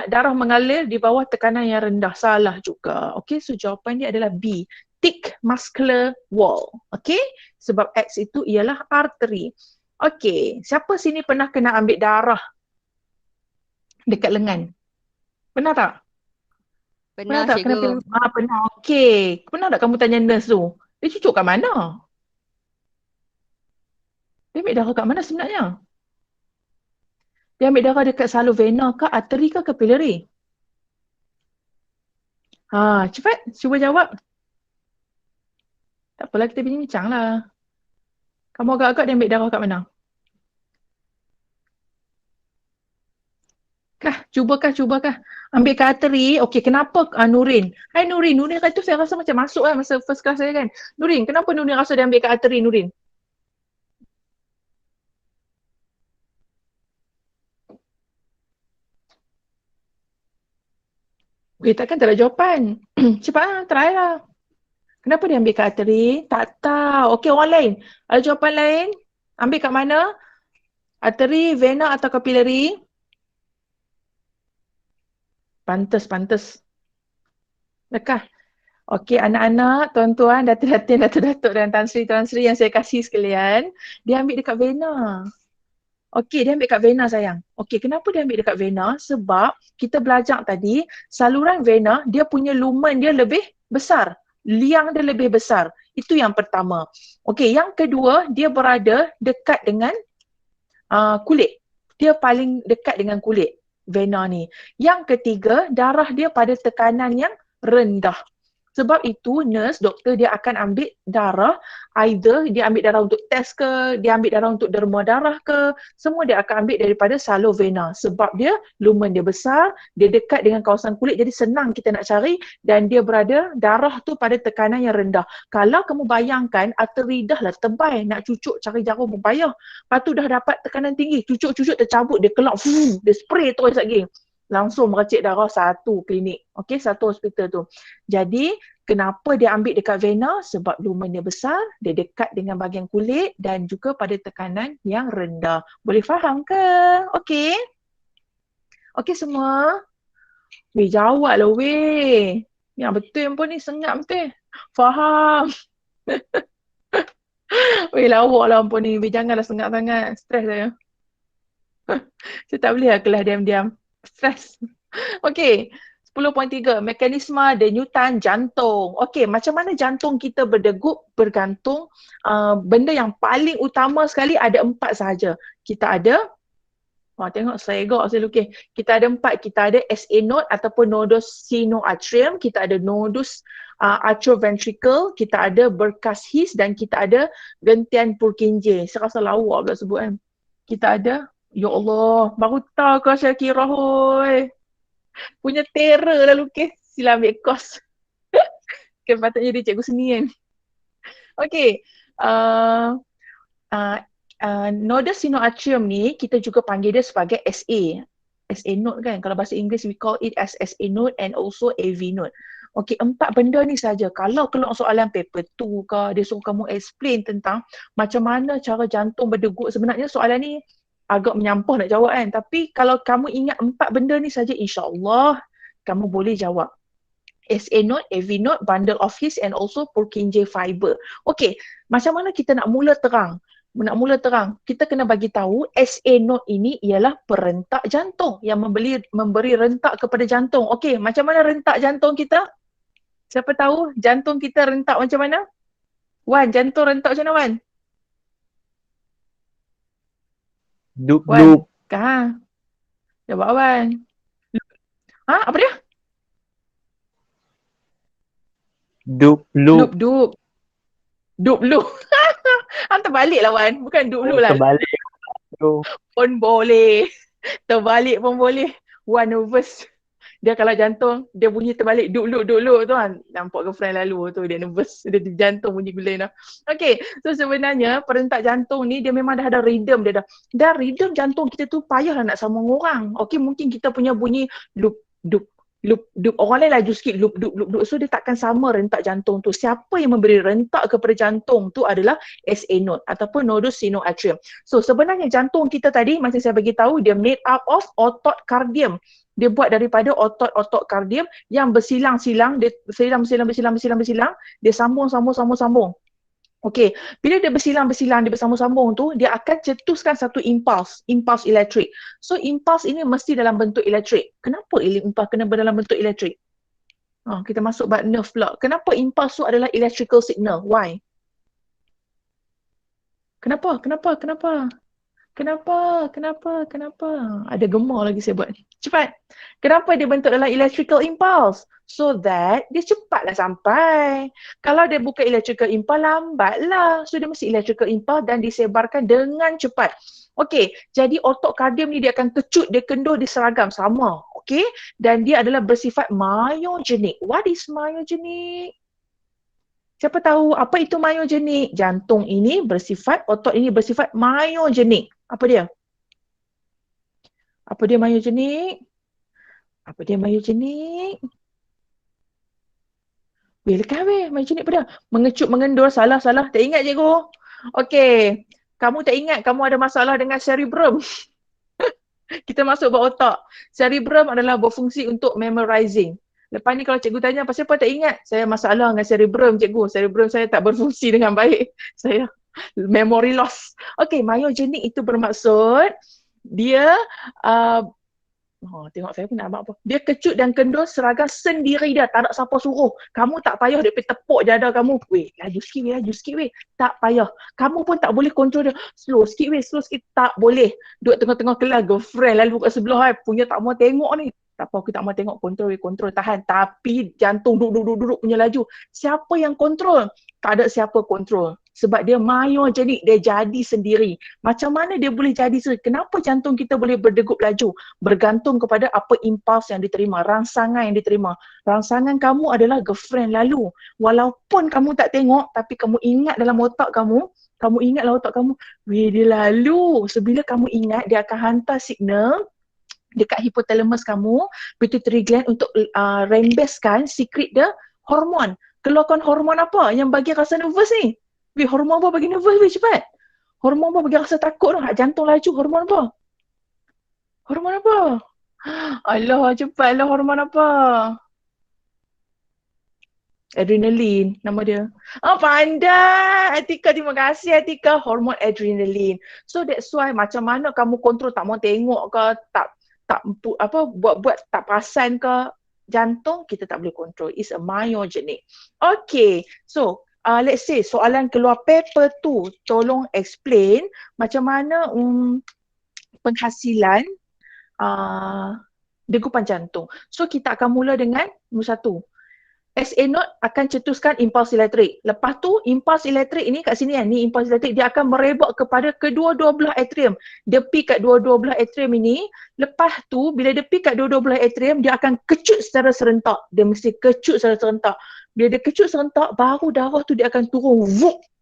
darah mengalir di bawah tekanan yang rendah. Salah juga. Okey, so jawapan dia adalah B. Thick muscular wall. Okey, sebab X itu ialah arteri. Okey, siapa sini pernah kena ambil darah dekat lengan? Pernah tak? Pernah tak? cikgu. Pernah. Okey, pernah tak kamu tanya nurse tu? Dia cucuk kat mana? Dia ambil darah kat mana sebenarnya? Dia ambil darah dekat salur vena ke arteri ke kapilari? Cepat cuba jawab. Tak apalah, kita bincang lah. Kamu agak-agak dia ambil darah kat mana? Cubakah? Ambil ke arteri. Okey, kenapa Nurin? Hai Nurin kata tu saya rasa macam masuk lah masa first class saya kan. Nurin, kenapa Nurin rasa dia ambil ke arteri Nurin? Takkan tak ada jawapan. Cepat try lah. Kenapa dia ambil ke arteri? Tak tahu. Okey, orang lain. Ada jawapan lain? Ambil kat mana? Arteri, vena atau kapilari? Pantas. Dekah. Okey, anak-anak, tuan-tuan, datuk-datuk dan Tan Sri yang saya kasih sekalian, dia ambil dekat vena. Okey, dia ambil dekat vena sayang. Okey, kenapa dia ambil dekat vena? Sebab kita belajar tadi, saluran vena dia punya lumen dia lebih besar. Liang dia lebih besar. Itu yang pertama. Okey, yang kedua, dia berada dekat dengan kulit. Dia paling dekat dengan kulit vena ni. Yang ketiga, darah dia pada tekanan yang rendah. Sebab itu nurse, doktor dia akan ambil darah, either dia ambil darah untuk test ke, dia ambil darah untuk derma darah ke, semua dia akan ambil daripada salur vena. Sebab dia lumen dia besar, dia dekat dengan kawasan kulit, jadi senang kita nak cari dan dia berada darah tu pada tekanan yang rendah. Kalau kamu bayangkan arteri dah lah tebal, nak cucuk cari jarum pun payah. Lepas tu dah dapat tekanan tinggi, cucuk tercabut, dia kelak, dia spray terus lagi. Langsung meracik darah satu klinik. Okey, satu hospital tu. Jadi, kenapa dia ambil dekat vena? Sebab lumen dia besar, dia dekat dengan bahagian kulit dan juga pada tekanan yang rendah. Boleh faham ke? Okey. Okey semua? Weh jawablah weh. Yang betul pun ni sengap betul. Faham. Weh lawak lah ampun ni. Weh janganlah sengap sangat. Stres saya. Saya tak boleh lah kelas diam-diam. Stres. Okey. 10.3. Mekanisme denyutan jantung. Okey, macam mana jantung kita berdegup bergantung benda yang paling utama sekali ada 4 sahaja. Kita ada tengok segak saya lukis. Kita ada 4. Kita ada SA node ataupun nodus sinoatrium. Kita ada nodus atrioventricle. Kita ada berkas his dan kita ada gentian Purkinje. Saya rasa lawak pula sebut kan. Kita ada, ya Allah, baru tahu kau Syakirah hoi. Punya terror lah lukis. Sila ambil kos. Kan patutnya dia cikgu seni kan. Okey. Nodus sinoatrium ni kita juga panggil dia sebagai SA. SA node kan. Kalau bahasa Inggeris we call it as SA node and also AV node. Okey, 4 benda ni saja. Kalau keluar soalan paper 2 ke, dia suruh kamu explain tentang macam mana cara jantung berdegup. Sebenarnya soalan ni agak menyampah nak jawab kan. Tapi kalau kamu ingat 4 benda ni saja, insya-Allah kamu boleh jawab. SA node, AV node, bundle of His and also Purkinje fiber. Okey, macam mana kita nak mula terang? Kita kena bagi tahu SA node ini ialah perentak jantung yang memberi rentak kepada jantung. Okey, macam mana rentak jantung kita? Siapa tahu jantung kita rentak macam mana? Wan, jantung rentak macam mana Wan? Dup-dup. Kah? Jawab Wan. Apa dia? Dup-lup. Dup-dup. Dup-lup. Terbalik lah Wan. Bukan dup-lup lah. Terbalik. Pun boleh. Terbalik pun boleh. Wan nervous. Dia kalau jantung, dia bunyi terbalik dup-lup tu kan. Nampak girlfriend lalu tu, dia nervous. Dia jantung bunyi gula dah. Okay, so sebenarnya perentak jantung ni dia memang dah ada rhythm dia dah. Dan rhythm jantung kita tu payahlah nak sambung orang. Okay, mungkin kita punya bunyi loop, dup, loop, dup. Orang lain laju sikit loop, dup, loop, dup. So dia takkan sama rentak jantung tu. Siapa yang memberi rentak kepada jantung tu adalah SA node ataupun nodus sinoatrium. So sebenarnya jantung kita tadi, macam saya bagi tahu, dia made up of otot kardium. Dia buat daripada otot-otot kardium yang bersilang-silang, dia bersilang, dia sambung. Okey, bila dia bersilang, dia bersambung-sambung tu, dia akan cetuskan satu impuls elektrik. So impuls ini mesti dalam bentuk elektrik. Kenapa impuls kena dalam bentuk elektrik? Kita masuk bab nerve pula. Kenapa impuls tu adalah electrical signal? Why? Kenapa? Ada gemar lagi saya buat ni. Cepat. Kenapa dia bentuk dalam electrical impulse? So that dia cepatlah sampai. Kalau dia bukan electrical impulse, lambatlah. So dia mesti electrical impulse dan disebarkan dengan cepat. Okey, jadi otot kardium ni dia akan kecut, dia kendur, dia seragam sama. Okey, dan dia adalah bersifat myogenik. What is myogenik? Siapa tahu apa itu myogenik? Jantung ini bersifat, otot ini bersifat myogenik. Apa dia? Apa dia myogenik? Lekah myogenik apa dia? Mengecut, mengendur, salah. Tak ingat cikgu? Okey. Kamu tak ingat kamu ada masalah dengan cerebrum. Kita masuk bab otak. Cerebrum adalah berfungsi untuk memorizing. Lepas ni kalau cikgu tanya pasal apa tak ingat? Saya masalah dengan cerebrum cikgu. Cerebrum saya tak berfungsi dengan baik. Saya memory loss. Okey, myogenik itu bermaksud dia tengok saya pun nak abang apa. Dia kecut dan kendur seragam sendiri dah. Tak ada siapa suruh. Kamu tak payah dia pergi tepuk dada kamu. Weh, laju sikit weh. Tak payah. Kamu pun tak boleh kontrol dia. Slow sikit. Tak boleh. Duduk tengah-tengah kelas, girlfriend lalu kat sebelah punya tak mau tengok ni. Tak apa, aku tak mau tengok, kontrol, tahan. Tapi jantung duduk punya laju. Siapa yang kontrol? Tak ada siapa kontrol. Sebab dia myogenik, dia jadi sendiri. Macam mana dia boleh jadi sendiri? Kenapa jantung kita boleh berdegup laju? Bergantung kepada apa impuls yang diterima, rangsangan yang diterima. Rangsangan kamu adalah girlfriend lalu. Walaupun kamu tak tengok, tapi kamu ingat dalam otak kamu, weh dia lalu. So bila kamu ingat, dia akan hantar signal dekat hipotalamus kamu, pituitary gland untuk rembeskan secret dia hormon. Keluarkan hormon apa yang bagi rasa nervous ni? Weh, hormon apa bagi nervous weh, cepat. Hormon apa bagi rasa takut tu? Jantung laju, hormon apa? Alah, cepatlah, hormon apa? Adrenaline, nama dia. Oh, pandai. Atika, terima kasih Atika. Hormon adrenaline. So that's why macam mana kamu kontrol, tak mau tengok ke, tak apa buat-buat tak perasan ke, jantung kita tak boleh kontrol. It's a myogenic. Okay. So, let's say soalan keluar paper tu, tolong explain macam mana penghasilan degupan jantung. So kita akan mula dengan nombor satu. SA node akan cetuskan impuls elektrik. Lepas tu impuls elektrik ini kat sini kan, ni impuls elektrik dia akan merebak kepada kedua-dua belah atrium. Dia pergi kat dua-dua belah atrium ini, lepas tu bila dia pergi kat dua-dua belah atrium dia akan kecut secara serentak. Dia mesti kecut secara serentak. Bila dia kecut serentak baru darah tu dia akan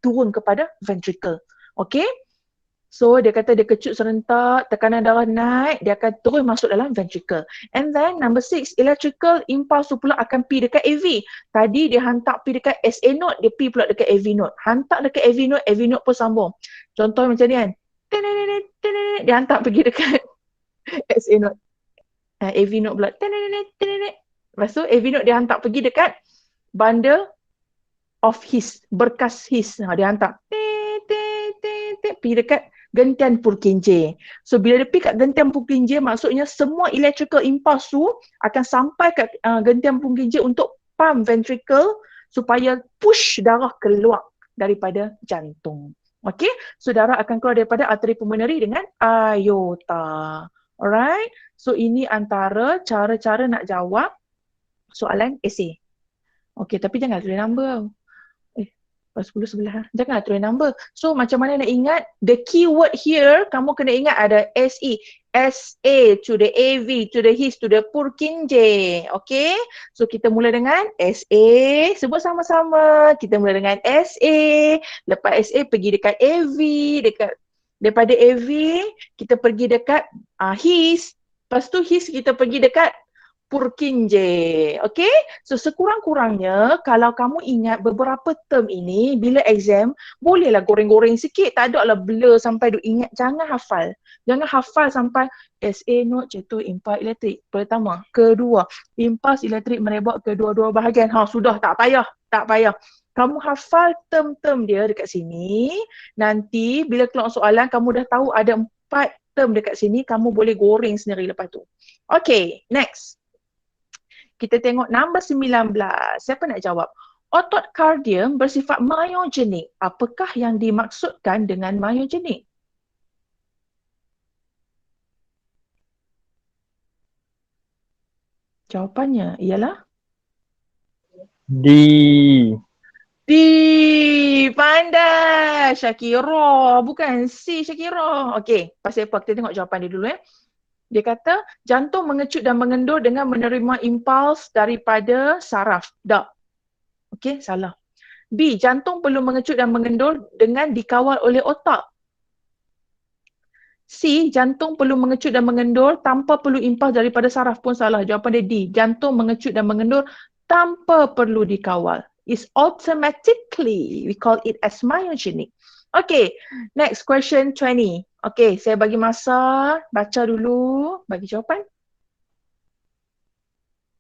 turun kepada ventricle. Okay? So dia kata dia kecut serentak, tekanan darah naik, dia akan terus masuk dalam ventricle. And then number 6, electrical impulse tu pula akan pergi dekat AV. Tadi dia hantar pergi dekat SA node, dia pergi pula dekat AV node. Hantar dekat AV node pun sambung. Contoh macam ni kan. Dia hantar pergi dekat SA node. AV node pula. Lepas tu AV node dia hantar pergi dekat bundle of his, berkas his. Dia hantar pergi dekat gentian Purkinje. So bila dia pergi kat gentian Purkinje, maksudnya semua electrical impulse tu akan sampai kat gentian Purkinje untuk pump ventricle supaya push darah keluar daripada jantung. Okay, so darah akan keluar daripada arteri pulmonary dengan aorta. Alright, so ini antara cara-cara nak jawab soalan essay. Okay, tapi jangan tulis number. 10 sebelah. Janganlah tulis number. So macam mana nak ingat? The keyword here, kamu kena ingat ada SE. SA to the AV to the HIS to the Purkinje. Okay? So kita mula dengan SA. Sebut sama-sama. Kita mula dengan SA. Lepas SA pergi dekat AV. Daripada AV, kita pergi dekat HIS. Lepas tu HIS kita pergi dekat Purkinje. Okay? So sekurang-kurangnya kalau kamu ingat beberapa term ini, bila exam, bolehlah goreng-goreng sikit. Tak ada lah blur sampai duk ingat. Jangan hafal. Jangan hafal sampai SA node cetus impuls elektrik. Pertama. Kedua, impuls elektrik merebak kedua-dua bahagian. Sudah, tak payah. Tak payah. Kamu hafal term-term dia dekat sini. Nanti bila keluar soalan, kamu dah tahu ada 4 term dekat sini. Kamu boleh goreng sendiri lepas tu. Okay, next. Kita tengok nombor 19. Siapa nak jawab? Otot kardium bersifat myogenik. Apakah yang dimaksudkan dengan myogenik? Jawapannya ialah D. D. Pandai. Syakira. Bukan C, Syakira. Okey, pasal apa? Kita tengok jawapan dia dulu. Dia kata jantung mengecut dan mengendur dengan menerima impuls daripada saraf. Tak. Okey, salah. B. Jantung perlu mengecut dan mengendur dengan dikawal oleh otak. C. Jantung perlu mengecut dan mengendur tanpa perlu impuls daripada saraf pun salah. Jawapan dia D. Jantung mengecut dan mengendur tanpa perlu dikawal. It's automatically. We call it as myogenic. Okay, next question 20. Okay, saya bagi masa, baca dulu, bagi jawapan.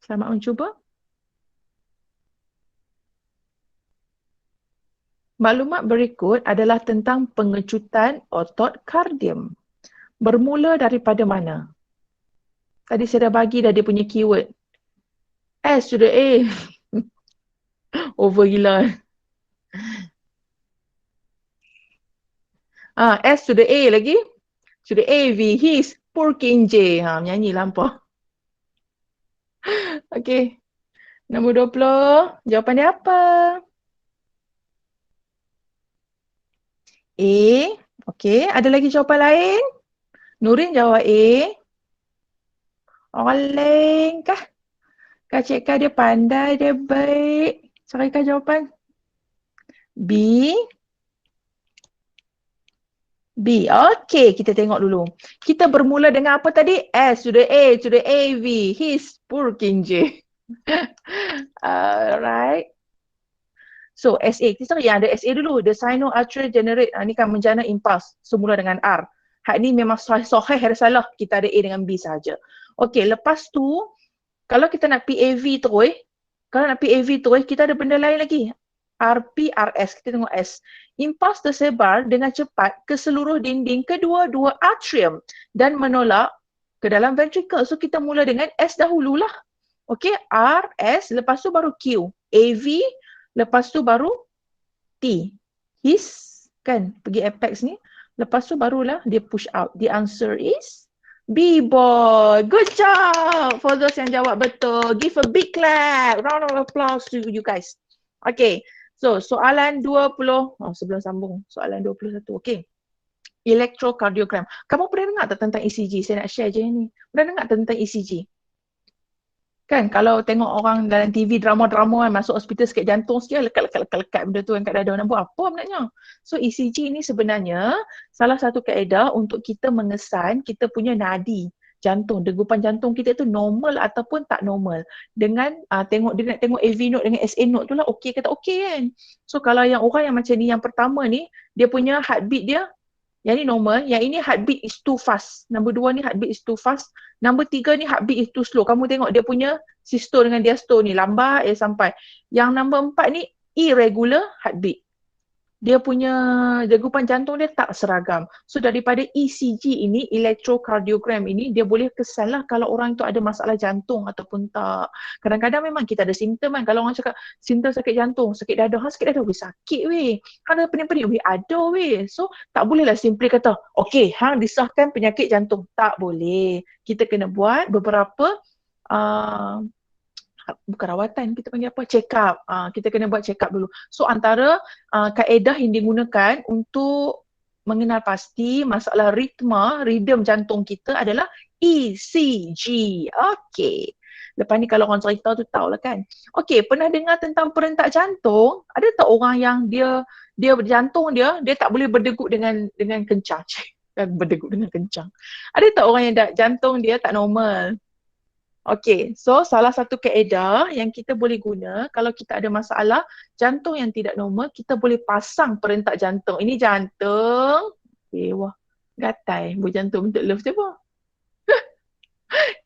Selamat mencuba. Maklumat berikut adalah tentang pengecutan otot kardium. Bermula daripada mana? Tadi saya dah bagi dah dia punya keyword. S to the A. Over gila. S to the A lagi. To the AV, his, Purkinje. Menyanyi lampau. Okay. Nombor 20. Jawapan dia apa? A. Okay. Ada lagi jawapan lain? Nurin jawab A. Oleng kah? Kak Cik Kak dia pandai, dia baik. Carikan jawapan. B. B. Okey, kita tengok dulu. Kita bermula dengan apa tadi? S to the A to the AV. His Purkinje. Alright. So, SA. Kita cari yang ada SA dulu. The sino-arterial generate. Ni kan menjana impuls. Semula dengan R. Hak ni memang sahih ada salah. Kita ada A dengan B sahaja. Okey, lepas tu kalau kita nak PAV terus, kita ada benda lain lagi. RPRS, kita tengok S. Impuls tersebar dengan cepat ke seluruh dinding kedua-dua atrium dan menolak ke dalam ventricle. So kita mula dengan S dahululah. Okey, R, S, lepas tu baru Q. AV, lepas tu baru T. His, kan, pergi apex ni. Lepas tu barulah dia push out. The answer is B-boy. Good job for those yang jawab betul. Give a big clap. Round of applause to you guys. Okay. So, soalan 20. Sebelum sambung. Soalan 21. Okay. Electrocardiogram. Kamu pernah dengar tak tentang ECG? Saya nak share je ni. Pernah dengar tentang ECG? Kan kalau tengok orang dalam TV drama-drama kan masuk hospital sakit jantung sikit lekat benda tu kan kat dada, nak buat apa sebenarnya? So ECG ni sebenarnya salah satu kaedah untuk kita mengesan kita punya nadi jantung, degupan jantung kita tu normal ataupun tak normal. Dengan dia nak tengok AV node dengan SA node tu lah okey ke tak okey kan. So kalau yang orang yang macam ni yang pertama ni dia punya heartbeat dia yang ni normal, yang ini heartbeat is too fast. Nombor 2 ni heartbeat is too fast. Nombor 3 ni heartbeat is too slow. Kamu tengok dia punya systole dengan diastole ni lambat sampai. Yang nombor 4 ni irregular heartbeat. Dia punya degupan jantung dia tak seragam. So daripada ECG ini, electrocardiogram ini, dia boleh kesan lah kalau orang tu ada masalah jantung ataupun tak. Kadang-kadang memang kita ada simptom kan. Kalau orang cakap simptom sakit jantung, sakit dada, sakit dada, sakit weh. Ada pening-pening, ada weh. So tak bolehlah simply kata, okay, hang disahkan penyakit jantung. Tak boleh. Kita kena buat beberapa bukan rawatan, kita panggil apa? Check up. Kita kena buat check up dulu. So antara kaedah yang digunakan untuk mengenal pasti masalah rhythm jantung kita adalah ECG. Okey. Lepas ni kalau orang cerita tu tahulah kan. Okey, pernah dengar tentang perentak jantung? Ada tak orang yang dia jantung dia tak boleh berdegup dengan kencang. Berdegup dengan kencang. Ada tak orang yang jantung dia tak normal? Okay, so salah satu kaedah yang kita boleh guna kalau kita ada masalah jantung yang tidak normal, kita boleh pasang perentak jantung. Ini jantung. Okay, wah, gatai. Buat jantung untuk love siapa?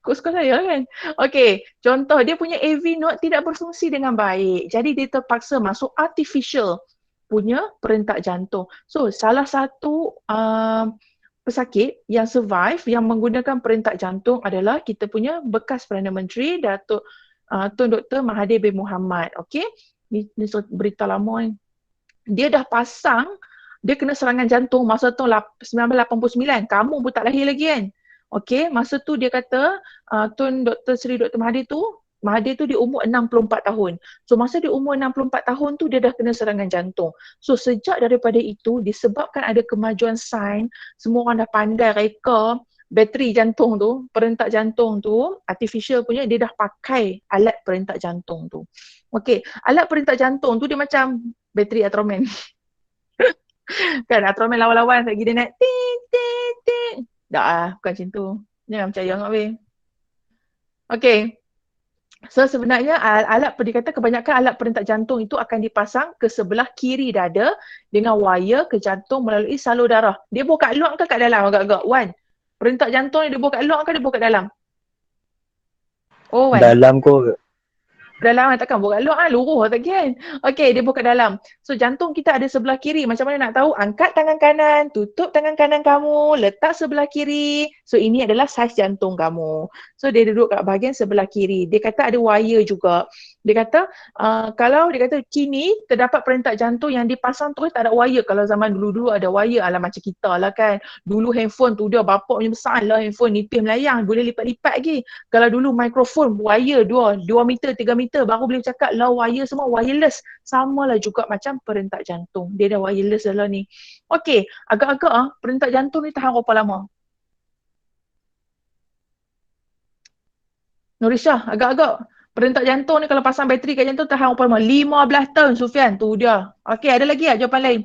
Kos-kos saya kan? Okay, contoh dia punya AV node tidak berfungsi dengan baik. Jadi dia terpaksa masuk artificial punya perentak jantung. So, salah satu pesakit yang survive yang menggunakan perentak jantung adalah kita punya bekas Perdana Menteri Datuk Tun Dr. Mahathir bin Mohamad. Okey, ni berita lama ni. Dia dah pasang, dia kena serangan jantung masa tahun 1989. Kamu pun tak lahir lagi kan? Okey, masa tu dia kata Tun Dr. Seri Dr. Mahathir tu di umur 64 tahun. So masa di umur 64 tahun tu dia dah kena serangan jantung. So sejak daripada itu disebabkan ada kemajuan sains, semua orang dah pandai reka bateri jantung tu, perentak jantung tu, artificial punya, dia dah pakai alat perentak jantung tu. Okey, alat perentak jantung tu dia macam bateri Ultraman. Kan Ultraman lawan-lawan lagi dia nak ting ting ting. Dah bukan macam tu. Jangan percaya sangat weh. Okey. So sebenarnya dia kata kebanyakan alat perentak jantung itu akan dipasang ke sebelah kiri dada dengan wire ke jantung melalui salur darah. Dia buah kat luar ke kat dalam agak-agak? Wan, perentak jantung ni dia buah kat luar ke dia buah kat dalam? Oh Wan. Dalam kot. Dalam takkan buat kat luar luruh tak kan. Okey, dia buka dalam. So jantung kita ada sebelah kiri. Macam mana nak tahu? Angkat tangan kanan, tutup tangan kanan kamu, letak sebelah kiri. So ini adalah saiz jantung kamu. So dia duduk kat bahagian sebelah kiri. Dia kata ada wire juga. Dia kata kalau dia kata kini terdapat perentak jantung yang dipasang terus tak ada wire. Kalau zaman dulu-dulu ada wire, alah macam kita lah kan. Dulu handphone tu dia bapak punya besar lah handphone, nipis melayang, boleh lipat-lipat lagi. Kalau dulu mikrofon wire 2 meter, 3 meter baru boleh cakap lah, wire semua wireless. Samalah juga macam perentak jantung. Dia dah wireless dah lah ni. Okey, agak-agak perentak jantung ni tahan berapa lama? Nurisha, agak-agak perentak jantung ni kalau pasang bateri kat jantung tahan berapa lama? 15 tahun Sufian. Tu dia. Okey, ada lagi jawapan lain?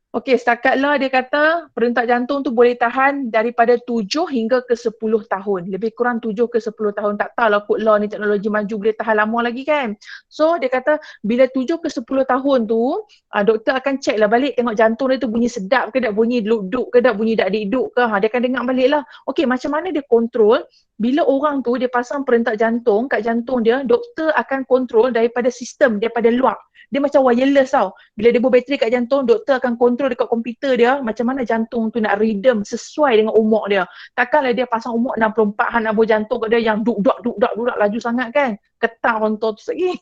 Okey, setakat lah dia kata perentak jantung tu boleh tahan daripada 7 hingga ke 10 tahun. Lebih kurang 7 ke 10 tahun. Tak tahulah kot law ni teknologi maju boleh tahan lama lagi kan. So dia kata bila 7 ke 10 tahun tu, doktor akan check lah balik tengok jantung dia tu bunyi sedap ke tak, bunyi duk-duk ke tak, bunyi dak-dik-duk ke. Dia akan dengar balik lah. Okey, macam mana dia kontrol? Bila orang tu dia pasang perentak jantung kat jantung dia, doktor akan kontrol daripada sistem, daripada luar. Dia macam wireless tau. Bila dia bateri kat jantung, doktor akan kontrol dekat komputer dia macam mana jantung tu nak rhythm sesuai dengan umur dia. Takkanlah dia pasang umur 64 nak buat jantung kat dia yang duk-dak laju sangat kan. Ketar orang tu lagi.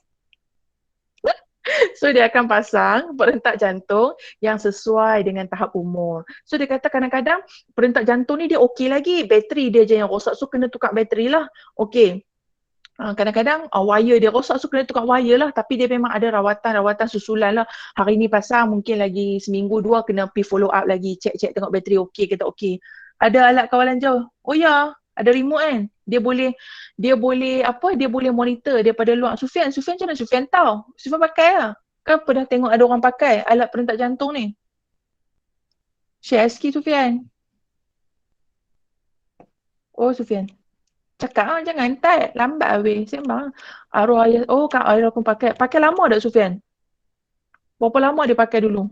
So dia akan pasang perentak jantung yang sesuai dengan tahap umur. So dia kata kadang-kadang perentak jantung ni dia okey lagi. Bateri dia je yang rosak. So kena tukar bateri lah. Okey. Kadang-kadang wire dia rosak, so kena tukar wire lah, tapi dia memang ada rawatan susulan lah. Hari ni pasang, mungkin lagi seminggu dua kena pergi follow up lagi, check tengok bateri okey ke tak okey. Ada alat kawalan jauh. Oh ya, ada remote kan. Dia boleh monitor daripada luar. Sufian macam mana Sufian tahu? Sufian pakai lah. Kan pernah tengok ada orang pakai alat perentak jantung ni. Share sikit Sufian. Oh Sufian. Cakap jangan type. Lambat habis. Sembang. Arwah ayah. Oh Kak Ayah pun pakai. Pakai lama tak Sufian? Berapa lama dia pakai dulu?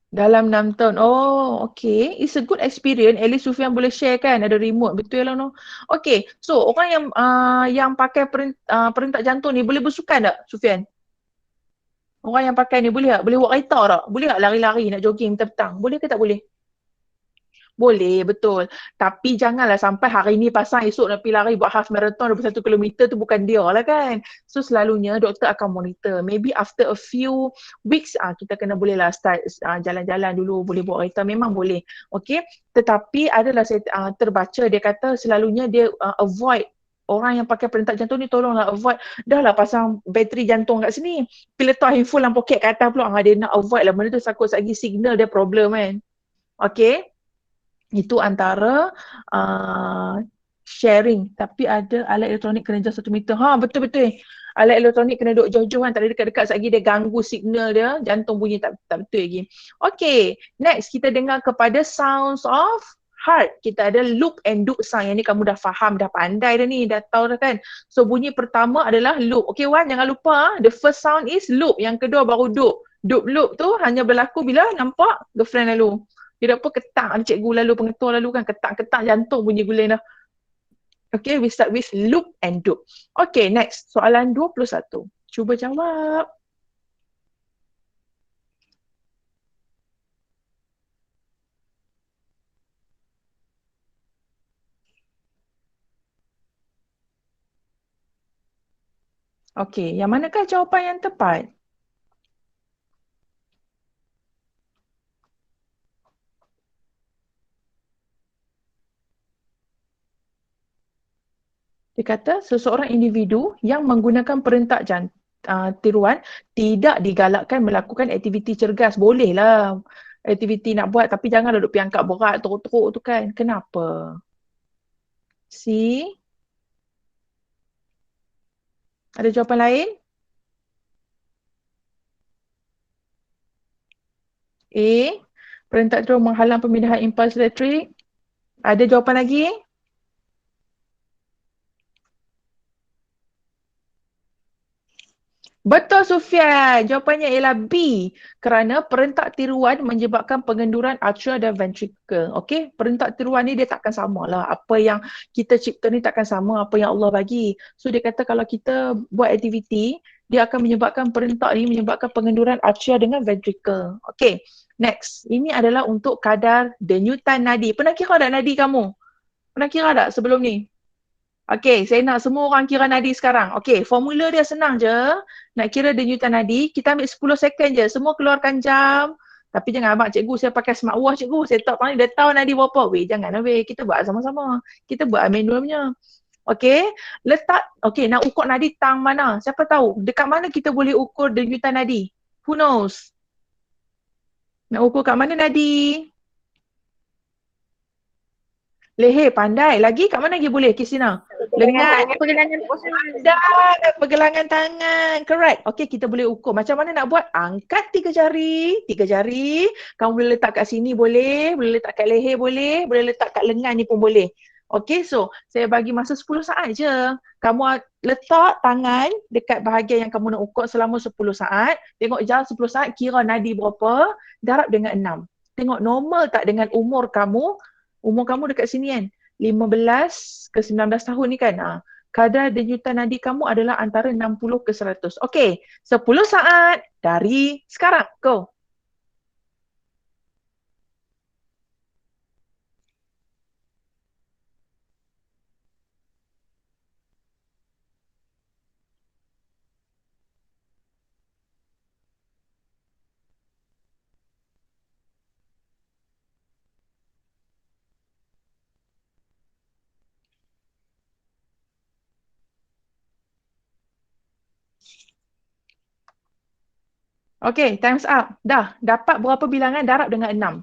Dalam 6 tahun. Oh, okay. It's a good experience. At least Sufian boleh share kan. Ada remote. Betul lah no. Okay. So, orang yang pakai perentak jantung ni boleh bersukan tak Sufian? Orang yang pakai ni boleh tak? Boleh buat kereta tak? Boleh tak lari-lari nak jogging petang? Boleh ke tak boleh? Boleh, betul. Tapi janganlah sampai hari ni pasang, esok nak pergi lari buat half marathon 21 kilometer tu bukan dia lah kan. So selalunya doktor akan monitor. Maybe after a few weeks, kita kena boleh lah start jalan-jalan dulu, boleh buat kereta, memang boleh. Okay. Tetapi adalah saya terbaca, dia kata selalunya dia avoid orang yang pakai perentak jantung ni, tolonglah avoid. Dah lah pasang bateri jantung kat sini. Pergi letak handphone dalam poket kat atas pula. Dia nak avoid lah. Benda tu takut lagi signal dia problem kan. Okay. Itu antara sharing. Tapi ada alat elektronik kena jauh 1 meter. Betul-betul. Alat elektronik kena duduk jauh-jauh kan. Tak ada dekat-dekat. Sekejap lagi dia ganggu signal dia. Jantung bunyi tak betul lagi. Okay. Next kita dengar kepada sounds of heart. Kita ada loop and dupe sound. Yang ni kamu dah faham, dah pandai dah ni. Dah tahu dah kan. So bunyi pertama adalah loop. Okay Wan, jangan lupa. The first sound is loop. Yang kedua baru dupe. Dupe loop tu hanya berlaku bila nampak girlfriend lalu. Dia apa ketak ada cikgu lalu, pengetua lalu kan, ketak-ketak jantung bunyi guling dah. Okay, we start with loop and dupe. Okay, next. Soalan 21. Cuba jawab. Okay, yang manakah jawapan yang tepat? Dia kata seseorang individu yang menggunakan perentak tiruan tidak digalakkan melakukan aktiviti cergas. Boleh lah aktiviti nak buat, tapi janganlah duduk pergi angkat berat teruk-teruk tu kan. Kenapa? C? Ada jawapan lain? A? Perentak tiruan menghalang pemindahan impuls elektrik. Ada jawapan lagi? Betul Sufian. Jawapannya ialah B. Kerana perentak tiruan menyebabkan pengenduran atria dan ventricle. Okey, perentak tiruan ni dia takkan sama lah. Apa yang kita cipta ni takkan sama apa yang Allah bagi. So dia kata kalau kita buat aktiviti, dia akan menyebabkan perentak ni menyebabkan pengenduran atria dengan ventricle. Okey, next. Ini adalah untuk kadar denyutan nadi. Pernah kira tak nadi kamu? Pernah kira tak sebelum ni? Okey, saya nak semua orang kira nadi sekarang. Okey, formula dia senang je. Nak kira denyutan nadi, kita ambil 10 second je. Semua keluarkan jam. Tapi jangan abang cikgu saya pakai smartwatch cikgu. Saya tak pandai dah tahu nadi berapa. Weh, jangan weh. Kita buat sama-sama. Kita buat manual punya. Okey, letak. Okey, nak ukur nadi tang mana? Siapa tahu? Dekat mana kita boleh ukur denyutan nadi? Who knows? Nak ukur kat mana nadi? Leher, pandai. Lagi kat mana lagi boleh, Kristina? Lengan. Pergelangan tangan. Ada pergelangan tangan. Correct. Okey, kita boleh ukur. Macam mana nak buat? Angkat 3 jari. 3 jari. Kamu boleh letak kat sini boleh. Boleh letak kat leher boleh. Boleh letak kat lengan ni pun boleh. Okey, so saya bagi masa 10 saat je. Kamu letak tangan dekat bahagian yang kamu nak ukur selama 10 saat. Tengok jam 10 saat, kira nadi berapa. Darab dengan 6. Tengok normal tak dengan umur kamu. Umur kamu dekat sini kan. 15 ke 19 tahun ni kan. Kadar denyutan nadi kamu adalah antara 60 ke 100. Okey, 10 saat dari sekarang. Go. Okey, time's up. Dah, dapat berapa bilangan darab dengan 6.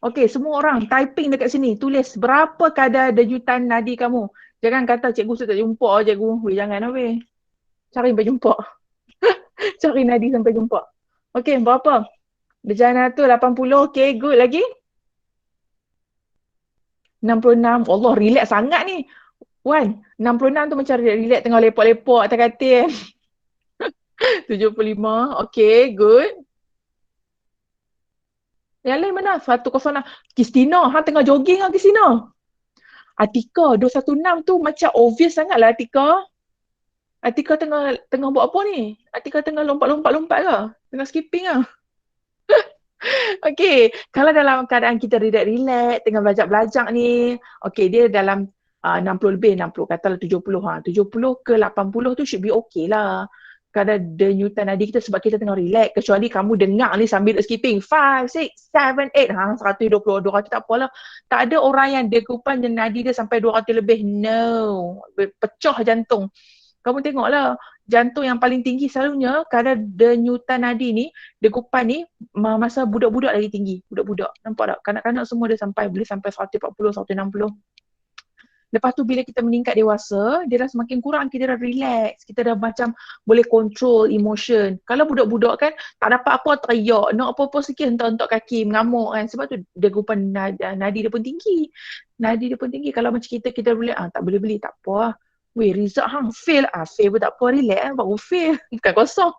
Okey, semua orang typing dekat sini. Tulis berapa kadar denyutan nadi kamu. Jangan kata cikgu saya tak jumpa cikgu. Weh, jangan weh. Cari sampai jumpa. Cari nadi sampai jumpa. Okey, berapa? Dejana tu 80. Okey, good. Lagi? 66. Allah, relax sangat ni. Wan, 66 tu macam relax tengah lepak-lepak atas katil. 75. Okey, good. Yang lain mana? 106. Kristina, hang tengah jogging lah Kristina. Atika 216 tu macam obvious sangat lah Atika. Atika tengah buat apa ni? Atika tengah lompat-lompat ke? Tengah skipping lah. Okey, kalau dalam keadaan kita relax, tengah belajar ni, okey dia dalam 60 lebih, 60 katalah 70 70 ke 80 tu should be okay lah. Kadar denyutan nadi kita sebab kita tengah relax, kecuali kamu dengar ni sambil skipping 5, 6, 7, 8 120, 200 tak apalah. Tak ada orang yang degupan nadi dia sampai 200 lebih. No, pecah jantung. Kamu tengoklah, jantung yang paling tinggi selalunya kadar denyutan nadi ni, degupan ni masa budak-budak lagi tinggi. Budak-budak, nampak tak? Kanak-kanak semua dia boleh sampai 140, 160. Lepas tu bila kita meningkat dewasa, dia dah semakin kurang, kita dah relax. Kita dah macam boleh control emotion. Kalau budak-budak kan tak dapat apa teriak, nak apa-apa sikit hentak-hentak kaki, mengamuk kan. Sebab tu degupan nadi dia pun tinggi. Nadi dia pun tinggi. Kalau macam kita boleh, tak boleh beli, tak apa lah. Weh, result hang fail. Fail pun tak apa, relax lah, baru fail. Bukan kosong.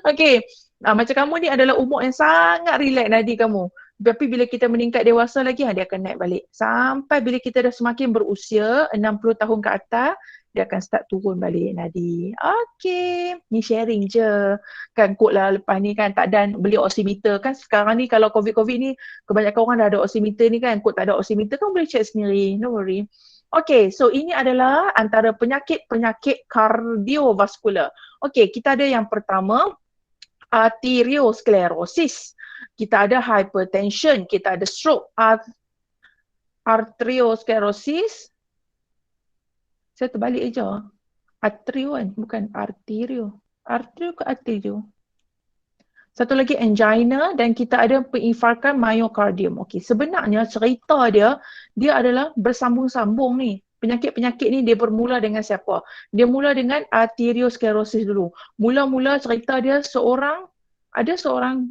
Okay, macam kamu ni adalah umur yang sangat relax nadi kamu. Tapi bila kita meningkat dewasa lagi, dia akan naik balik. Sampai bila kita dah semakin berusia, 60 tahun ke atas, dia akan start turun balik nadi. Okay, ni sharing je. Kan kot lah lepas ni kan tak ada beli oximeter. Kan sekarang ni kalau COVID-COVID ni, kebanyakan orang dah ada oximeter ni kan. Kot tak ada oximeter kan boleh check sendiri. No worry. Okay, so ini adalah antara penyakit-penyakit kardiovaskular. Okay, kita ada yang pertama, arteriosklerosis. Kita ada hypertension, kita ada stroke, arteriosklerosis. Saya terbalik je. Arterio kan, bukan arterio. Arterio ke arterio? Satu lagi angina dan kita ada penginfarkan myocardium. Okey, sebenarnya cerita dia adalah bersambung-sambung ni. Penyakit-penyakit ni dia bermula dengan siapa? Dia mula dengan arteriosklerosis dulu. Mula-mula cerita dia ada seorang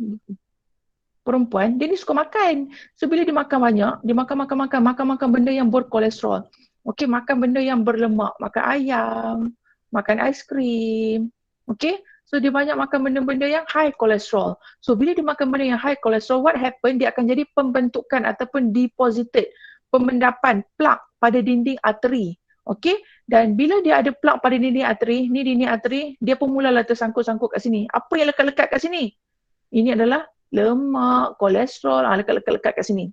perempuan, dia ni suka makan. So bila dia makan banyak, dia makan benda yang berkolesterol. Okey, makan benda yang berlemak, makan ayam, makan aiskrim. Okey, so dia banyak makan benda-benda yang high kolesterol. So bila dia makan benda yang high kolesterol, what happen? Dia akan jadi pembentukan ataupun deposited, pemendapan plak pada dinding arteri. Okey, dan bila dia ada plak pada dinding arteri, ni dinding arteri, dia pun mulalah tersangkut-sangkut kat sini. Apa yang lekat-lekat kat sini? Ini adalah lemak, kolesterol, lekat-lekat kat sini.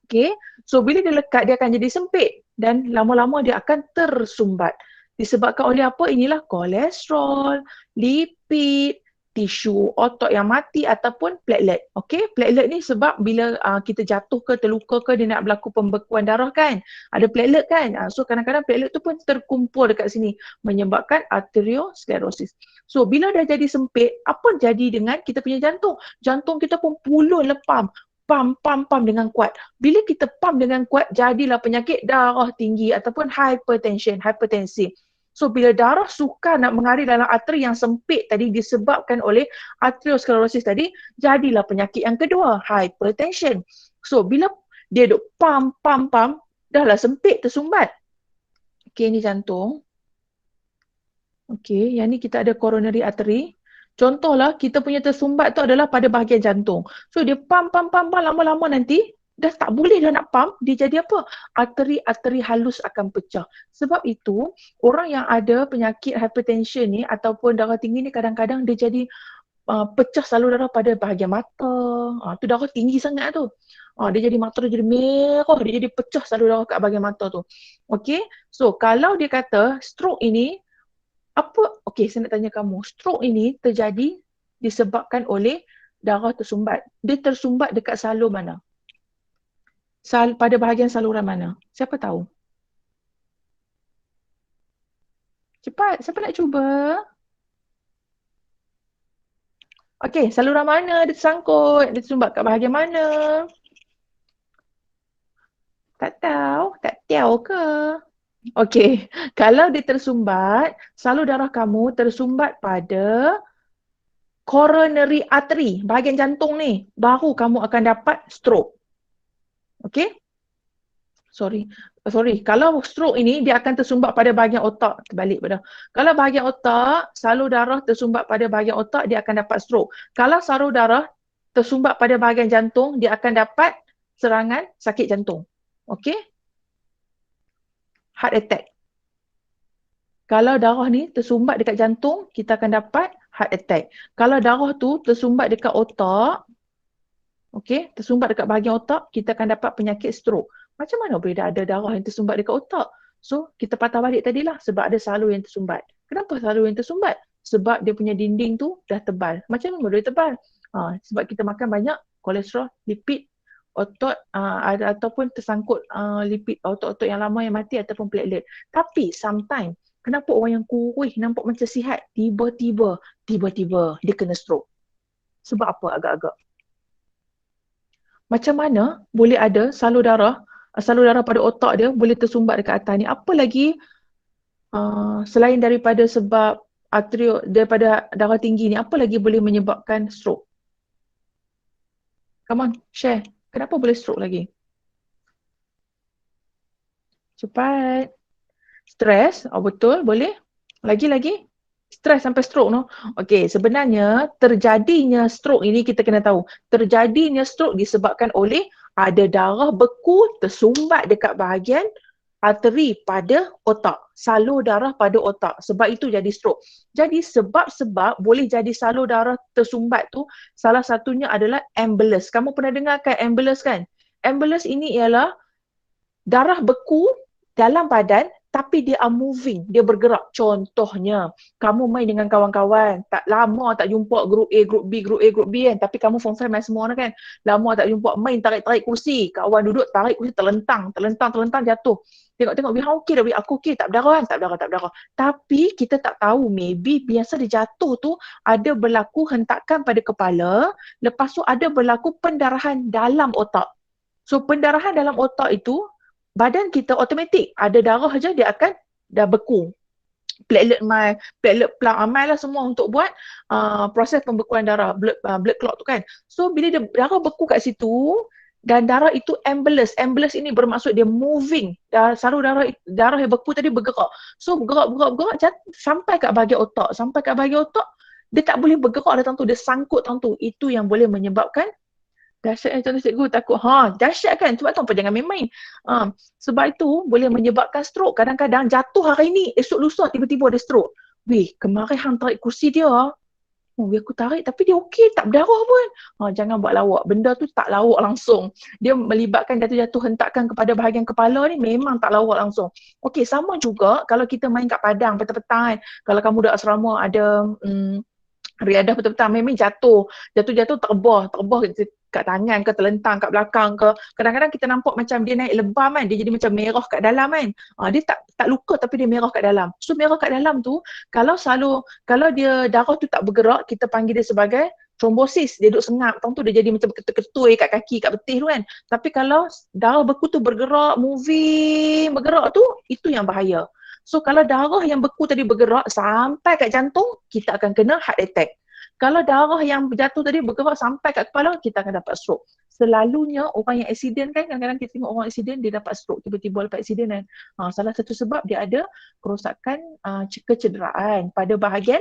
Okay, so bila dia lekat, dia akan jadi sempit dan lama-lama dia akan tersumbat. Disebabkan oleh apa? Inilah kolesterol, lipid, tisu otot yang mati ataupun platelet. Okay, platelet ni sebab bila kita jatuh ke, terluka ke, dia nak berlaku pembekuan darah kan. Ada platelet kan. So kadang-kadang platelet tu pun terkumpul dekat sini menyebabkan arteriosklerosis. So bila dah jadi sempit, apa jadi dengan kita punya jantung? Jantung kita pun pulun lepam. pam dengan kuat. Bila kita pam dengan kuat, jadilah penyakit darah tinggi ataupun hypertensi. So bila darah sukar nak mengalir dalam arteri yang sempit tadi disebabkan oleh arteriosklerosis tadi, jadilah penyakit yang kedua, hypertension. So bila dia duk pam, dahlah sempit, tersumbat. Okey, ni jantung. Okey, yang ni kita ada coronary artery. Contohlah, kita punya tersumbat tu adalah pada bahagian jantung. So dia pam, lama-lama nanti dah tak boleh dah nak pam, dia jadi apa? Arteri halus akan pecah. Sebab itu, orang yang ada penyakit hypertension ni ataupun darah tinggi ni kadang-kadang dia jadi pecah salur darah pada bahagian mata. Tu darah tinggi sangat tu. Dia jadi mata dia jadi merah, dia jadi pecah salur darah kat bahagian mata tu. Okey, so kalau dia kata stroke ini okey, saya nak tanya kamu, stroke ini terjadi disebabkan oleh darah tersumbat. Dia tersumbat dekat salur mana? Pada bahagian saluran mana? Siapa tahu? Cepat, siapa nak cuba? Okey, saluran mana dia tersangkut? Dia tersumbat kat bahagian mana? Tak tahu ke? Okey, kalau dia tersumbat, salur darah kamu tersumbat pada coronary artery, bahagian jantung ni, baru kamu akan dapat stroke. Okey? Sorry, kalau stroke ini dia akan tersumbat pada bahagian otak, terbalik pada. Kalau bahagian otak, salur darah tersumbat pada bahagian otak, dia akan dapat stroke. Kalau salur darah tersumbat pada bahagian jantung, dia akan dapat serangan sakit jantung. Okey? Heart attack. Kalau darah ni tersumbat dekat jantung, kita akan dapat heart attack. Kalau darah tu tersumbat dekat otak, okey, tersumbat dekat bahagian otak, kita akan dapat penyakit stroke. Macam mana boleh ada darah yang tersumbat dekat otak? So, kita patah balik tadilah sebab ada salur yang tersumbat. Kenapa salur yang tersumbat? Sebab dia punya dinding tu dah tebal. Macam mana boleh tebal? Sebab kita makan banyak kolesterol, lipid, otot ataupun tersangkut lipid otot-otot yang lama yang mati ataupun platelet. Tapi sometimes kenapa orang yang kurus nampak macam sihat, tiba-tiba dia kena stroke? Sebab apa agak-agak? Macam mana boleh ada salur darah pada otak dia boleh tersumbat dekat atas ni? Apa lagi selain daripada sebab daripada darah tinggi ni, apa lagi boleh menyebabkan stroke? Come on, share. Kenapa boleh stroke lagi? Cepat. Stres, betul, boleh. Lagi. Stres sampai stroke no. Okey, sebenarnya terjadinya stroke ini kita kena tahu. Terjadinya stroke disebabkan oleh ada darah beku tersumbat dekat bahagian arteri pada otak. Salur darah pada otak. Sebab itu jadi stroke. Jadi sebab-sebab boleh jadi salur darah tersumbat tu salah satunya adalah embolus. Kamu pernah dengar kan embolus kan? Embolus ini ialah darah beku dalam badan tapi dia moving, dia bergerak. Contohnya, kamu main dengan kawan-kawan, tak lama tak jumpa grup A, grup B kan, tapi kamu form 5 main semua kan. Lama tak jumpa, main tarik-tarik kursi, kawan duduk tarik kursi terlentang jatuh. Tengok-tengok, aku okey, tak berdarah. Tapi kita tak tahu, maybe biasa dia jatuh tu ada berlaku hentakan pada kepala, lepas tu ada berlaku pendarahan dalam otak. So pendarahan dalam otak itu, badan kita automatik ada darah aja dia akan dah beku. Platelet plug mai lah semua untuk buat proses pembekuan darah, blood clot tu kan. So bila dia darah beku kat situ dan darah itu embolus. Embolus ini bermaksud dia moving. Salur darah yang beku tadi bergerak. So bergerak sampai kat bahagian otak. Sampai kat bahagian otak dia tak boleh bergerak dah tentu, dia sangkut tentu. Itu yang boleh menyebabkan dahsyat contoh cikgu takut. Dahsyat kan? Sebab tu apa jangan main-main. Sebab itu boleh menyebabkan stroke. Kadang-kadang jatuh hari ni, esok lusa tiba-tiba ada stroke. Kemarin hang tarik kursi dia. Aku tarik tapi dia okey, tak berdarah pun. Jangan buat lawak. Benda tu tak lawak langsung. Dia melibatkan jatuh-jatuh hentakan kepada bahagian kepala ni memang tak lawak langsung. Okey, sama juga kalau kita main kat padang petang-petang. Kalau kamu dah asrama ada riadah petang-petang, memang jatuh terbah kat tangan ke, terlentang kat belakang ke. Kadang-kadang kita nampak macam dia naik lebam kan, dia jadi macam merah kat dalam kan. Dia tak luka tapi dia merah kat dalam. So merah kat dalam tu, kalau dia darah tu tak bergerak, kita panggil dia sebagai trombosis, dia duduk sengap, tang tu dia jadi macam ketui kat kaki, kat betih tu kan. Tapi kalau darah beku tu bergerak, moving, bergerak tu, itu yang bahaya. So kalau darah yang beku tadi bergerak sampai kat jantung, kita akan kena heart attack. Kalau darah yang jatuh tadi bergerak sampai kat kepala, kita akan dapat stroke. Selalunya orang yang accident kan, kadang-kadang kita tengok orang accident, dia dapat stroke tiba-tiba lepas accident kan. Salah satu sebab dia ada kerosakan, kecederaan pada bahagian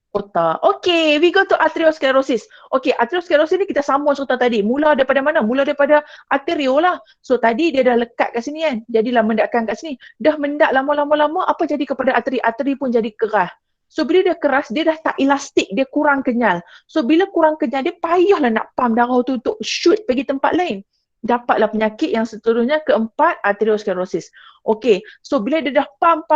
otak. Okay, we go to arteriosclerosis. Okay, arteriosclerosis ni kita sambung cerita tadi. Mula daripada mana? Mula daripada arterio lah. So tadi dia dah lekat kat sini kan. Jadilah mendakkan kat sini. Dah mendak lama-lama, apa jadi kepada arteri? Arteri pun jadi keras. So bila dia keras, dia dah tak elastik, dia kurang kenyal. So bila kurang kenyal, dia payahlah nak pump darah tu untuk shoot pergi tempat lain. Dapatlah penyakit yang seterusnya, keempat, arteriosclerosis. Okay, so bila dia dah pump,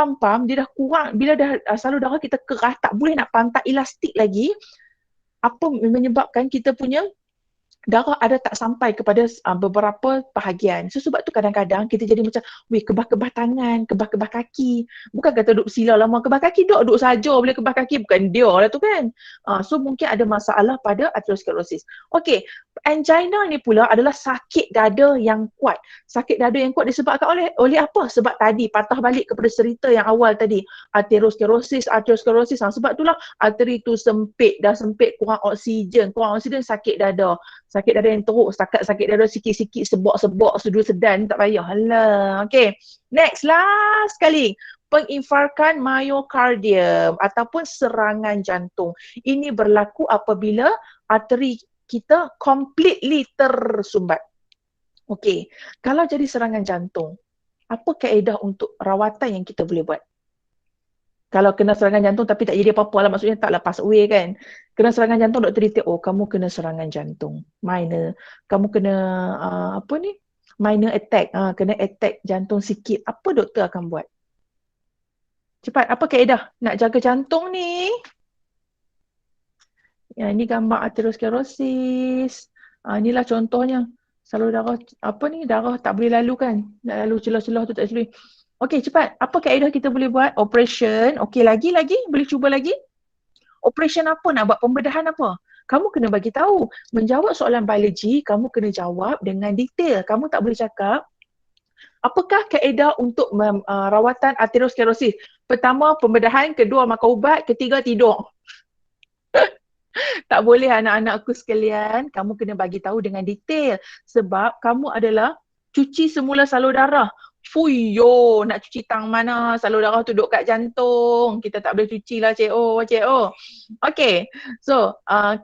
dia dah kurang, bila dah salur darah kita keras, tak boleh nak pump, tak elastik lagi, apa menyebabkan kita punya darah ada tak sampai kepada beberapa bahagian. So sebab tu kadang-kadang kita jadi macam, kebah-kebah tangan, kebah-kebah kaki. Bukan kata duduk sila lama, kebah kaki duduk saja boleh kebah kaki, bukan dia lah tu kan. So mungkin ada masalah pada arteriosclerosis. Okay, angina ni pula adalah sakit dada yang kuat. Sakit dada yang kuat disebabkan oleh apa? Sebab tadi patah balik kepada cerita yang awal tadi. Arteriosclerosis. Sebab itulah arteri tu sempit, dah sempit, kurang oksigen sakit dada. Sakit dada yang teruk, sakit dada sikit-sikit, sebok-sebok, sedu sedan, tak payah. Alah. Okay. Next, last sekali. Penginfarkan myocardium ataupun serangan jantung. Ini berlaku apabila arteri kita completely tersumbat. Okay. Kalau jadi serangan jantung, apa kaedah untuk rawatan yang kita boleh buat? Kalau kena serangan jantung tapi tak jadi apa-apa lah, maksudnya tak lepas away kan. Kena serangan jantung, doktor detail, kamu kena serangan jantung. Minor. Kamu kena minor attack. Kena attack jantung sikit. Apa doktor akan buat? Cepat, apa kaedah nak jaga jantung ni? Ya, ini gambar arteriosclerosis. Inilah contohnya. Salur darah, darah tak boleh lalu kan. Nak lalu celah-celah tu tak boleh. Okey, cepat. Apa kaedah kita boleh buat? Operation. Okey, lagi. Boleh cuba lagi? Operation apa nak buat? Pembedahan apa? Kamu kena bagi tahu. Menjawab soalan biologi, kamu kena jawab dengan detail. Kamu tak boleh cakap, apakah kaedah untuk rawatan arteriosclerosis? Pertama, pembedahan. Kedua, makan ubat. Ketiga, tidur. Tak boleh anak-anakku sekalian. Kamu kena bagi tahu dengan detail. Sebab kamu adalah cuci semula salur darah. Fuyo, nak cuci tang mana? Salur darah tu duduk kat jantung. Kita tak boleh cuci lah, cikgu. Okay, so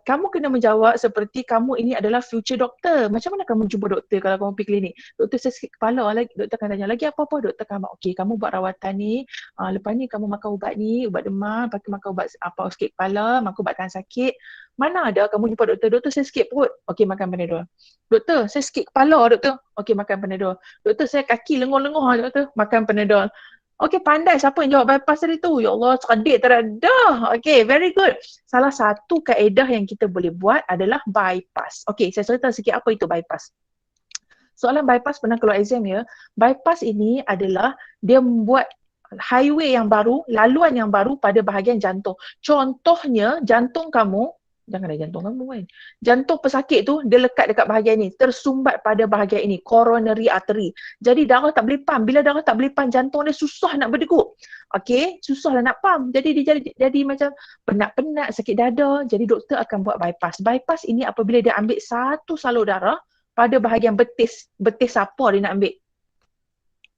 kamu kena menjawab seperti kamu ini adalah future doctor. Macam mana kamu jumpa doktor kalau kamu pergi klinik? Doktor saya sakit kepala lagi. Doktor akan tanya lagi apa-apa. Doktor akan okay, kamu buat rawatan ni. Lepas ni kamu makan ubat ni, ubat demam. Lepas tu makan ubat apa sakit kepala, makan ubat tahan sakit. Mana ada kamu jumpa doktor? Doktor saya sakit perut. Okay, makan Panadol. Doktor saya sakit kepala, doktor. Okay, makan Panadol. Doktor saya kaki lenguh-lenguh, doktor. Makan Panadol. Okay, pandai siapa yang jawab bypass tadi tu? Ya Allah, cerdik tak ada. Okay, very good. Salah satu kaedah yang kita boleh buat adalah bypass. Okay, saya cerita sikit apa itu bypass. Soalan bypass pernah keluar exam ya. Bypass ini adalah dia membuat highway yang baru, laluan yang baru pada bahagian jantung. Contohnya, jantung kamu, jangan ada jantung kamu kan. Jantung pesakit tu dia lekat dekat bahagian ni, tersumbat pada bahagian ini, coronary artery. Jadi darah tak boleh pump. Bila darah tak boleh pump, jantung dia susah nak berdegup. Okey, susahlah nak pump. Jadi dia jadi macam penat-penat, sakit dada. Jadi doktor akan buat bypass. Bypass ini apabila dia ambil satu salur darah pada bahagian betis. Betis apa dia nak ambil?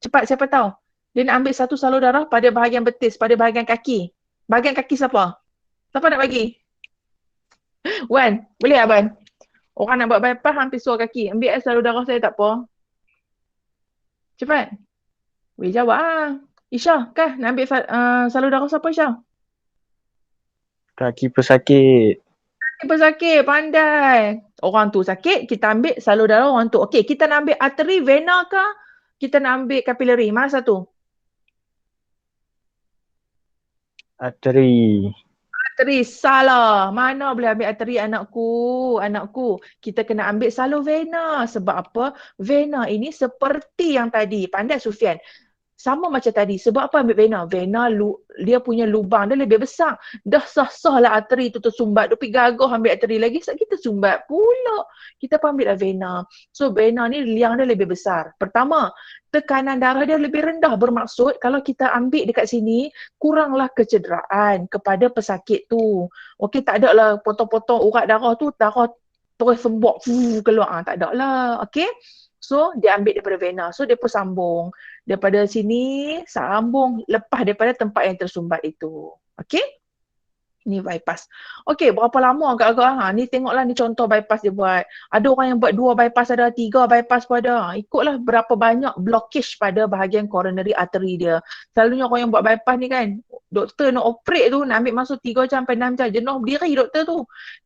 Cepat, siapa tahu? Dia nak ambil satu salur darah pada bahagian betis, pada bahagian kaki. Bahagian kaki siapa? Siapa nak bagi? Wan, boleh tak Wan? Orang nak buat bypass hampir suruh kaki. Ambil salur darah saya tak apa. Cepat. Boleh jawab Isha, kah nak ambil salur darah siapa Isha? Kaki pesakit. Kaki pesakit, pandai. Orang tu sakit, kita ambil salur darah orang tu. Okey, kita nak ambil arteri, vena kah? Kita nak ambil kapilari. Mana satu? Arteri. Arteri, salah. Mana boleh ambil arteri anakku? Kita kena ambil salur vena. Sebab apa? Vena ini seperti yang tadi. Pandai Sufian. Sama macam tadi. Sebab apa ambil vena? Vena dia punya lubang dia lebih besar. Dah sah-sah lah arteri tu tersumbat. Dia pergi gagah ambil arteri lagi. Sebab kita sumbat pula. Kita pun ambil lah vena. So vena ni liang dia lebih besar. Pertama, tekanan darah dia lebih rendah. Bermaksud kalau kita ambil dekat sini, kuranglah kecederaan kepada pesakit tu. Okey, tak ada lah potong-potong urat darah tu, darah terus sembok keluar. Tak ada lah. Okey. So dia ambil daripada vena. So dia pun sambung. Daripada sini sambung lepas daripada tempat yang tersumbat itu. Okey? Ni bypass. Okey, berapa lama agak-agak ni tengoklah ni contoh bypass dia buat. Ada orang yang buat 2 bypass ada, 3 bypass pun ada. Ikutlah berapa banyak blockage pada bahagian coronary artery dia. Selalunya orang yang buat bypass ni kan, doktor nak operate tu nak ambil masa 3 jam sampai 6 jam. Jenuh berdiri doktor tu.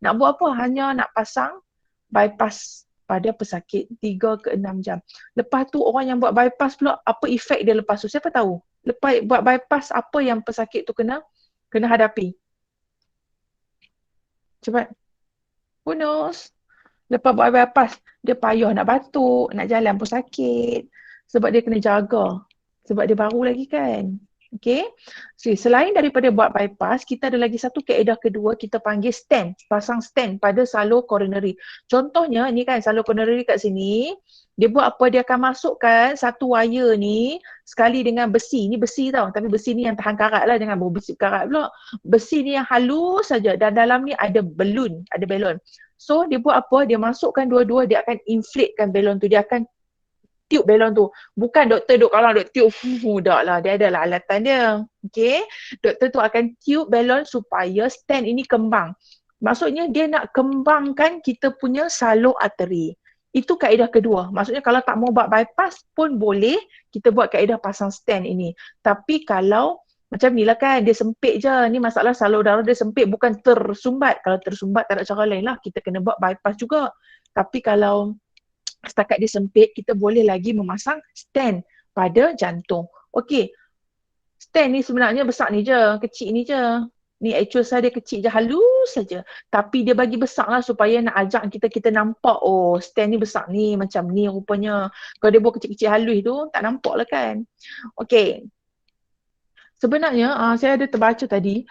Nak buat apa? Hanya nak pasang bypass pada pesakit 3 ke 6 jam. Lepas tu orang yang buat bypass pula apa efek dia lepas tu? Siapa tahu? Lepas buat bypass apa yang pesakit tu kena hadapi? Cepat. Who knows? Lepas buat bypass, dia payah nak batuk, nak jalan pun sakit. Sebab dia kena jaga. Sebab dia baru lagi kan. Okay. So, selain daripada buat bypass, kita ada lagi satu kaedah kedua, kita panggil stent. Pasang stent pada salur coronary. Contohnya, ni kan salur coronary kat sini. Dia buat apa? Dia akan masukkan satu wire ni sekali dengan besi. Ni besi tau. Tapi besi ni yang tahan karat lah. Jangan bawa besi karat pula. Besi ni yang halus saja. Dan dalam ni ada balloon. Ada balon. So dia buat apa? Dia masukkan dua-dua. Dia akan inflatekan balon tu. Dia akan tiup balon tu. Bukan doktor duk kalau duk tiup. Tak lah. Dia adalah alatan dia. Okay. Doktor tu akan tiup balon supaya stent ini kembang. Maksudnya dia nak kembangkan kita punya salur arteri. Itu kaedah kedua. Maksudnya kalau tak mau buat bypass pun boleh kita buat kaedah pasang stent ini. Tapi kalau macam ni lah kan, dia sempit je. Ni masalah salur darah dia sempit, bukan tersumbat. Kalau tersumbat tak ada cara lain lah. Kita kena buat bypass juga. Tapi kalau setakat dia sempit, kita boleh lagi memasang stent pada jantung. Okey, stent ni sebenarnya besar ni je, kecil ni je. Ni actual saya dia kecil je, halus saja. Tapi dia bagi besar lah supaya nak ajak kita nampak, oh stent ni besar ni, macam ni rupanya. Kalau dia buat kecil-kecil halus tu, tak nampak lah kan. Okey. Sebenarnya saya ada terbaca tadi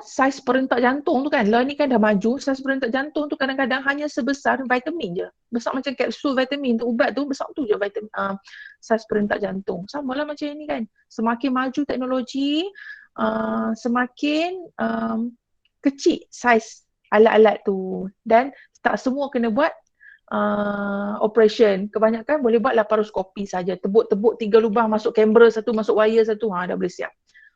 saiz perentak jantung tu kan. Lah ni kan dah maju, saiz perentak jantung tu kadang-kadang hanya sebesar vitamin je. Besar macam kapsul vitamin tu, ubat tu besar tu je vitamin saiz perentak jantung. Samalah macam ini kan. Semakin maju teknologi, semakin kecil saiz alat-alat tu. Dan tak semua kena buat operation. Kebanyakan boleh buat laparoskopi saja. Tebuk-tebuk 3 lubang, masuk kamera satu, masuk wire satu, dah boleh siap.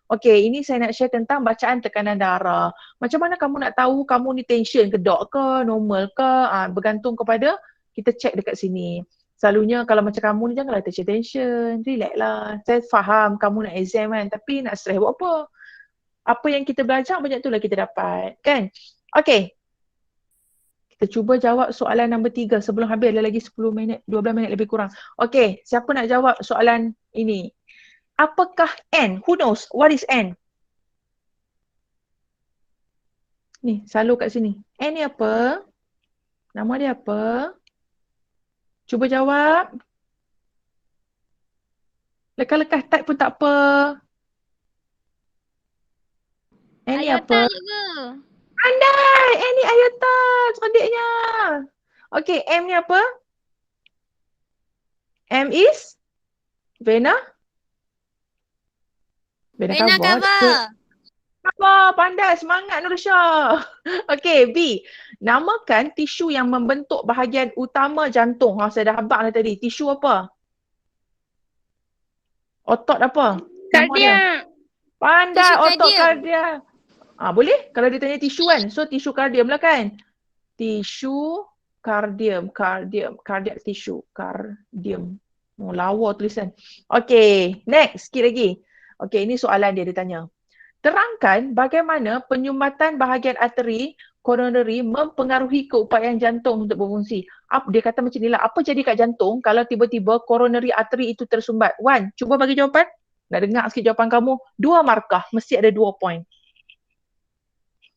Okey, ini saya nak share tentang bacaan tekanan darah. Macam mana kamu nak tahu kamu ni tension ke dok ke, normal ke? Bergantung kepada kita check dekat sini. Selalunya kalau macam kamu ni janganlah tension, relax lah. Saya faham kamu nak exam kan, tapi nak stress buat apa? Apa yang kita belajar banyak tu lah kita dapat, kan? Okey. Kita cuba jawab soalan nombor 3 sebelum habis, ada lagi 10 minit, 12 minit lebih kurang. Okey, siapa nak jawab soalan ini? Apakah N? Who knows? What is N? Ni, selalu kat sini. N ni apa? Nama dia apa? Cuba jawab. Lekas-lekas type pun tak apa. N ni apa? Iota juga. Pandai! N ni iota, cerdiknya. Okey, M ni apa? M is? Vena? Vena cava. Apa? Pandai, semangat Nursha. Okey, B. Namakan tisu yang membentuk bahagian utama jantung. Saya dah habaq dah tadi. Tisu apa? Otot apa? Kardiak. Pandai, Tisu otot kardiak. kardiak. Boleh? Kalau dia tanya tisu kan? So, tisu kardium lah kan? Tisu kardium. Kardiak tisu. Kardium. Lawa tulisan. Okey, next. Sikit lagi. Okey, ini soalan dia tanya. Terangkan bagaimana penyumbatan bahagian arteri coronary mempengaruhi keupayaan jantung untuk berfungsi. Dia kata macam ni lah, apa jadi kat jantung kalau tiba-tiba coronary arteri itu tersumbat? Wan, cuba bagi jawapan. Nak dengar sikit jawapan kamu. 2 markah, mesti ada 2 point.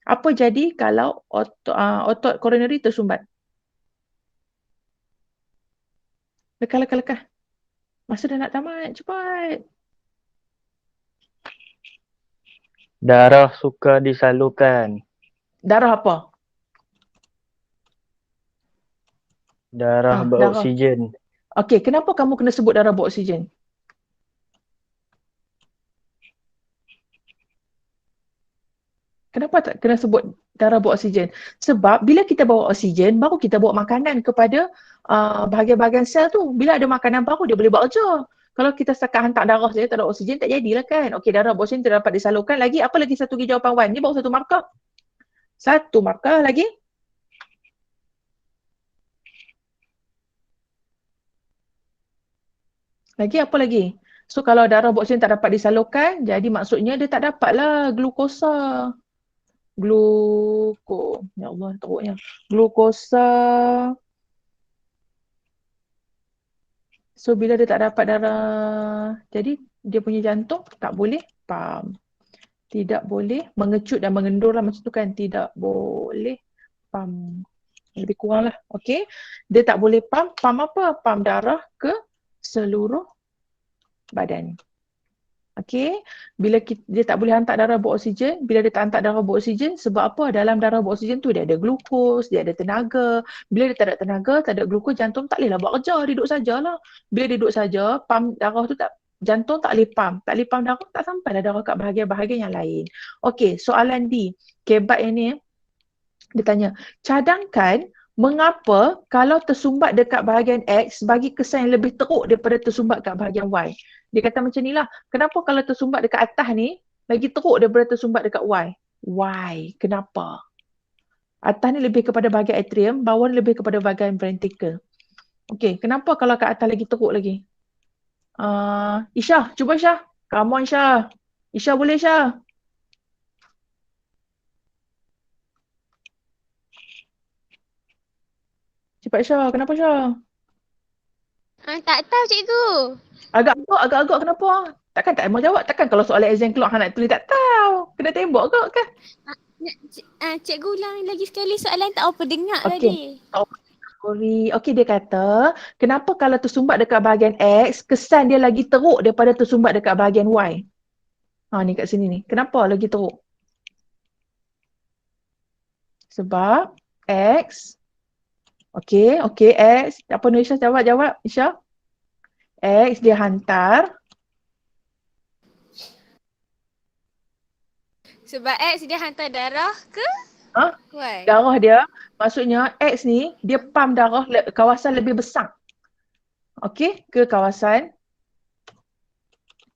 Apa jadi kalau otot coronary tersumbat? Lekah. Masa dah nak tamat, cepat. Darah suka disalurkan. Darah apa? Darah Darah. beroksigen. Okey, kenapa kamu kena sebut darah beroksigen? Kenapa tak kena sebut darah beroksigen? Sebab bila kita bawa oksigen, baru kita bawa makanan kepada bahagian-bahagian sel tu. Bila ada makanan baru, dia boleh buat kerja. Kalau kita setakat hantar darah saja, tak ada oksigen, tak jadilah kan. Okey, darah beroksigen tu dapat disalurkan. Lagi, apa lagi satu lagi jawapan Wan? Ni baru satu markah. Satu markah lagi. Lagi apa lagi? So kalau darah beroksigen tak dapat disalurkan, jadi maksudnya dia tak dapatlah glukosa. Ya Allah teruknya. Glukosa. So bila dia tak dapat darah, jadi dia punya jantung tak boleh pam. Tidak boleh mengecut dan mengendur lah macam tu kan. Tidak boleh pam. Lebih kurang lah. Okay. Dia tak boleh pam. Pam apa? Pam darah ke seluruh badan. Okay. Bila dia tak boleh hantar darah beroksigen, bila dia tak hantar darah beroksigen, sebab apa? Dalam darah beroksigen tu dia ada glukos, dia ada tenaga. Bila dia tak ada tenaga, tak ada glukos, jantung tak bolehlah buat kerja, dia duduk sajalah. Bila dia duduk saja, pam darah tu jantung tak boleh pam. Tak boleh pam darah, tak sampailah darah kat bahagian-bahagian yang lain. Okay, soalan D. Kebat yang ni, dia tanya, cadangkan mengapa kalau tersumbat dekat bahagian X bagi kesan yang lebih teruk daripada tersumbat kat bahagian Y. Dia kata macam ni lah, kenapa kalau tersumbat dekat atas ni lagi teruk daripada tersumbat dekat Y? Why? Kenapa? Atas ni lebih kepada bahagian atrium, bawah ni lebih kepada bahagian ventricle. Okay, kenapa kalau kat atas lagi teruk lagi? Isha, cuba Isha. Come on Isha. Isha boleh Isha? Cepat Isha, kenapa Isha? Tak tahu cikgu. Agak-agak kenapa? Takkan tak mau jawab. Takkan kalau soalan exam keluar hang nak tulis tak tahu. Kena tembok ke kan? Cikgu ulang lagi sekali soalan, tak apa dengar Okey. tadi. Sorry. Okey, dia kata, kenapa kalau tersumbat dekat bahagian X, kesan dia lagi teruk daripada tersumbat dekat bahagian Y? Ni kat sini ni. Kenapa lagi teruk? Sebab X. Okey, X. Apa ni Isha? Jawab Isha. X dia hantar. Sebab X dia hantar darah ke Y? Darah dia, maksudnya X ni, dia pam darah kawasan lebih besar. Okey, ke kawasan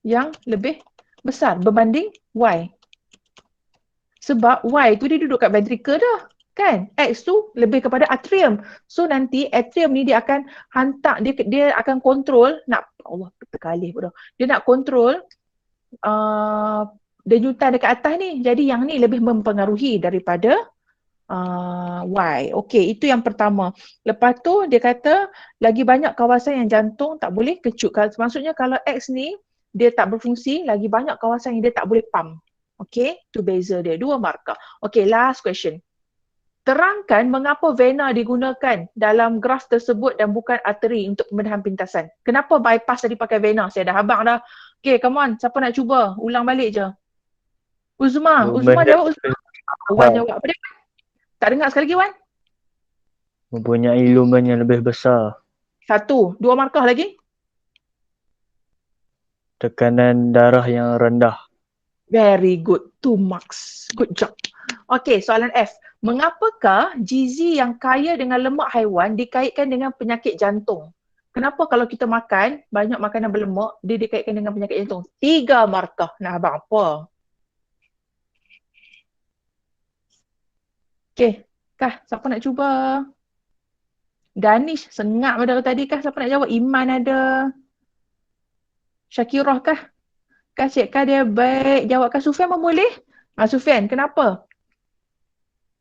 yang lebih besar berbanding Y. Sebab Y tu dia duduk kat ventricle dah. Kan? X tu lebih kepada atrium. So nanti atrium ni dia akan hantar, dia akan kontrol, Allah terkalih pun dah. Dia nak kontrol denyutan dekat atas ni. Jadi yang ni lebih mempengaruhi daripada Y. Okey, itu yang pertama. Lepas tu dia kata lagi banyak kawasan yang jantung tak boleh kecut. Maksudnya kalau X ni dia tak berfungsi, lagi banyak kawasan yang dia tak boleh pump. Okey, tu beza dia. 2 markah. Okey, last question. Terangkan mengapa vena digunakan dalam graf tersebut dan bukan arteri untuk pembedahan pintasan. Kenapa bypass tadi pakai vena? Saya dah habang dah. Okey, come on. Siapa nak cuba? Ulang balik je. Uzma jawab. Wan jawab. Apa dia? Tak dengar sekali lagi, Wan? Mempunyai lumen yang lebih besar. 1. 2 markah lagi. Tekanan darah yang rendah. Very good. 2 marks. Good job. Okey, soalan F. Mengapakah gizi yang kaya dengan lemak haiwan dikaitkan dengan penyakit jantung? Kenapa kalau kita makan banyak makanan berlemak, dia dikaitkan dengan penyakit jantung? 3 markah. Nak abang apa? Okey, Kah, siapa nak cuba? Danish, sengak pada tadi Kah. Siapa nak jawab? Iman ada. Syakirah Kah? Cik Kah dia baik. Jawab Kah. Sufian pun boleh? Sufian, kenapa?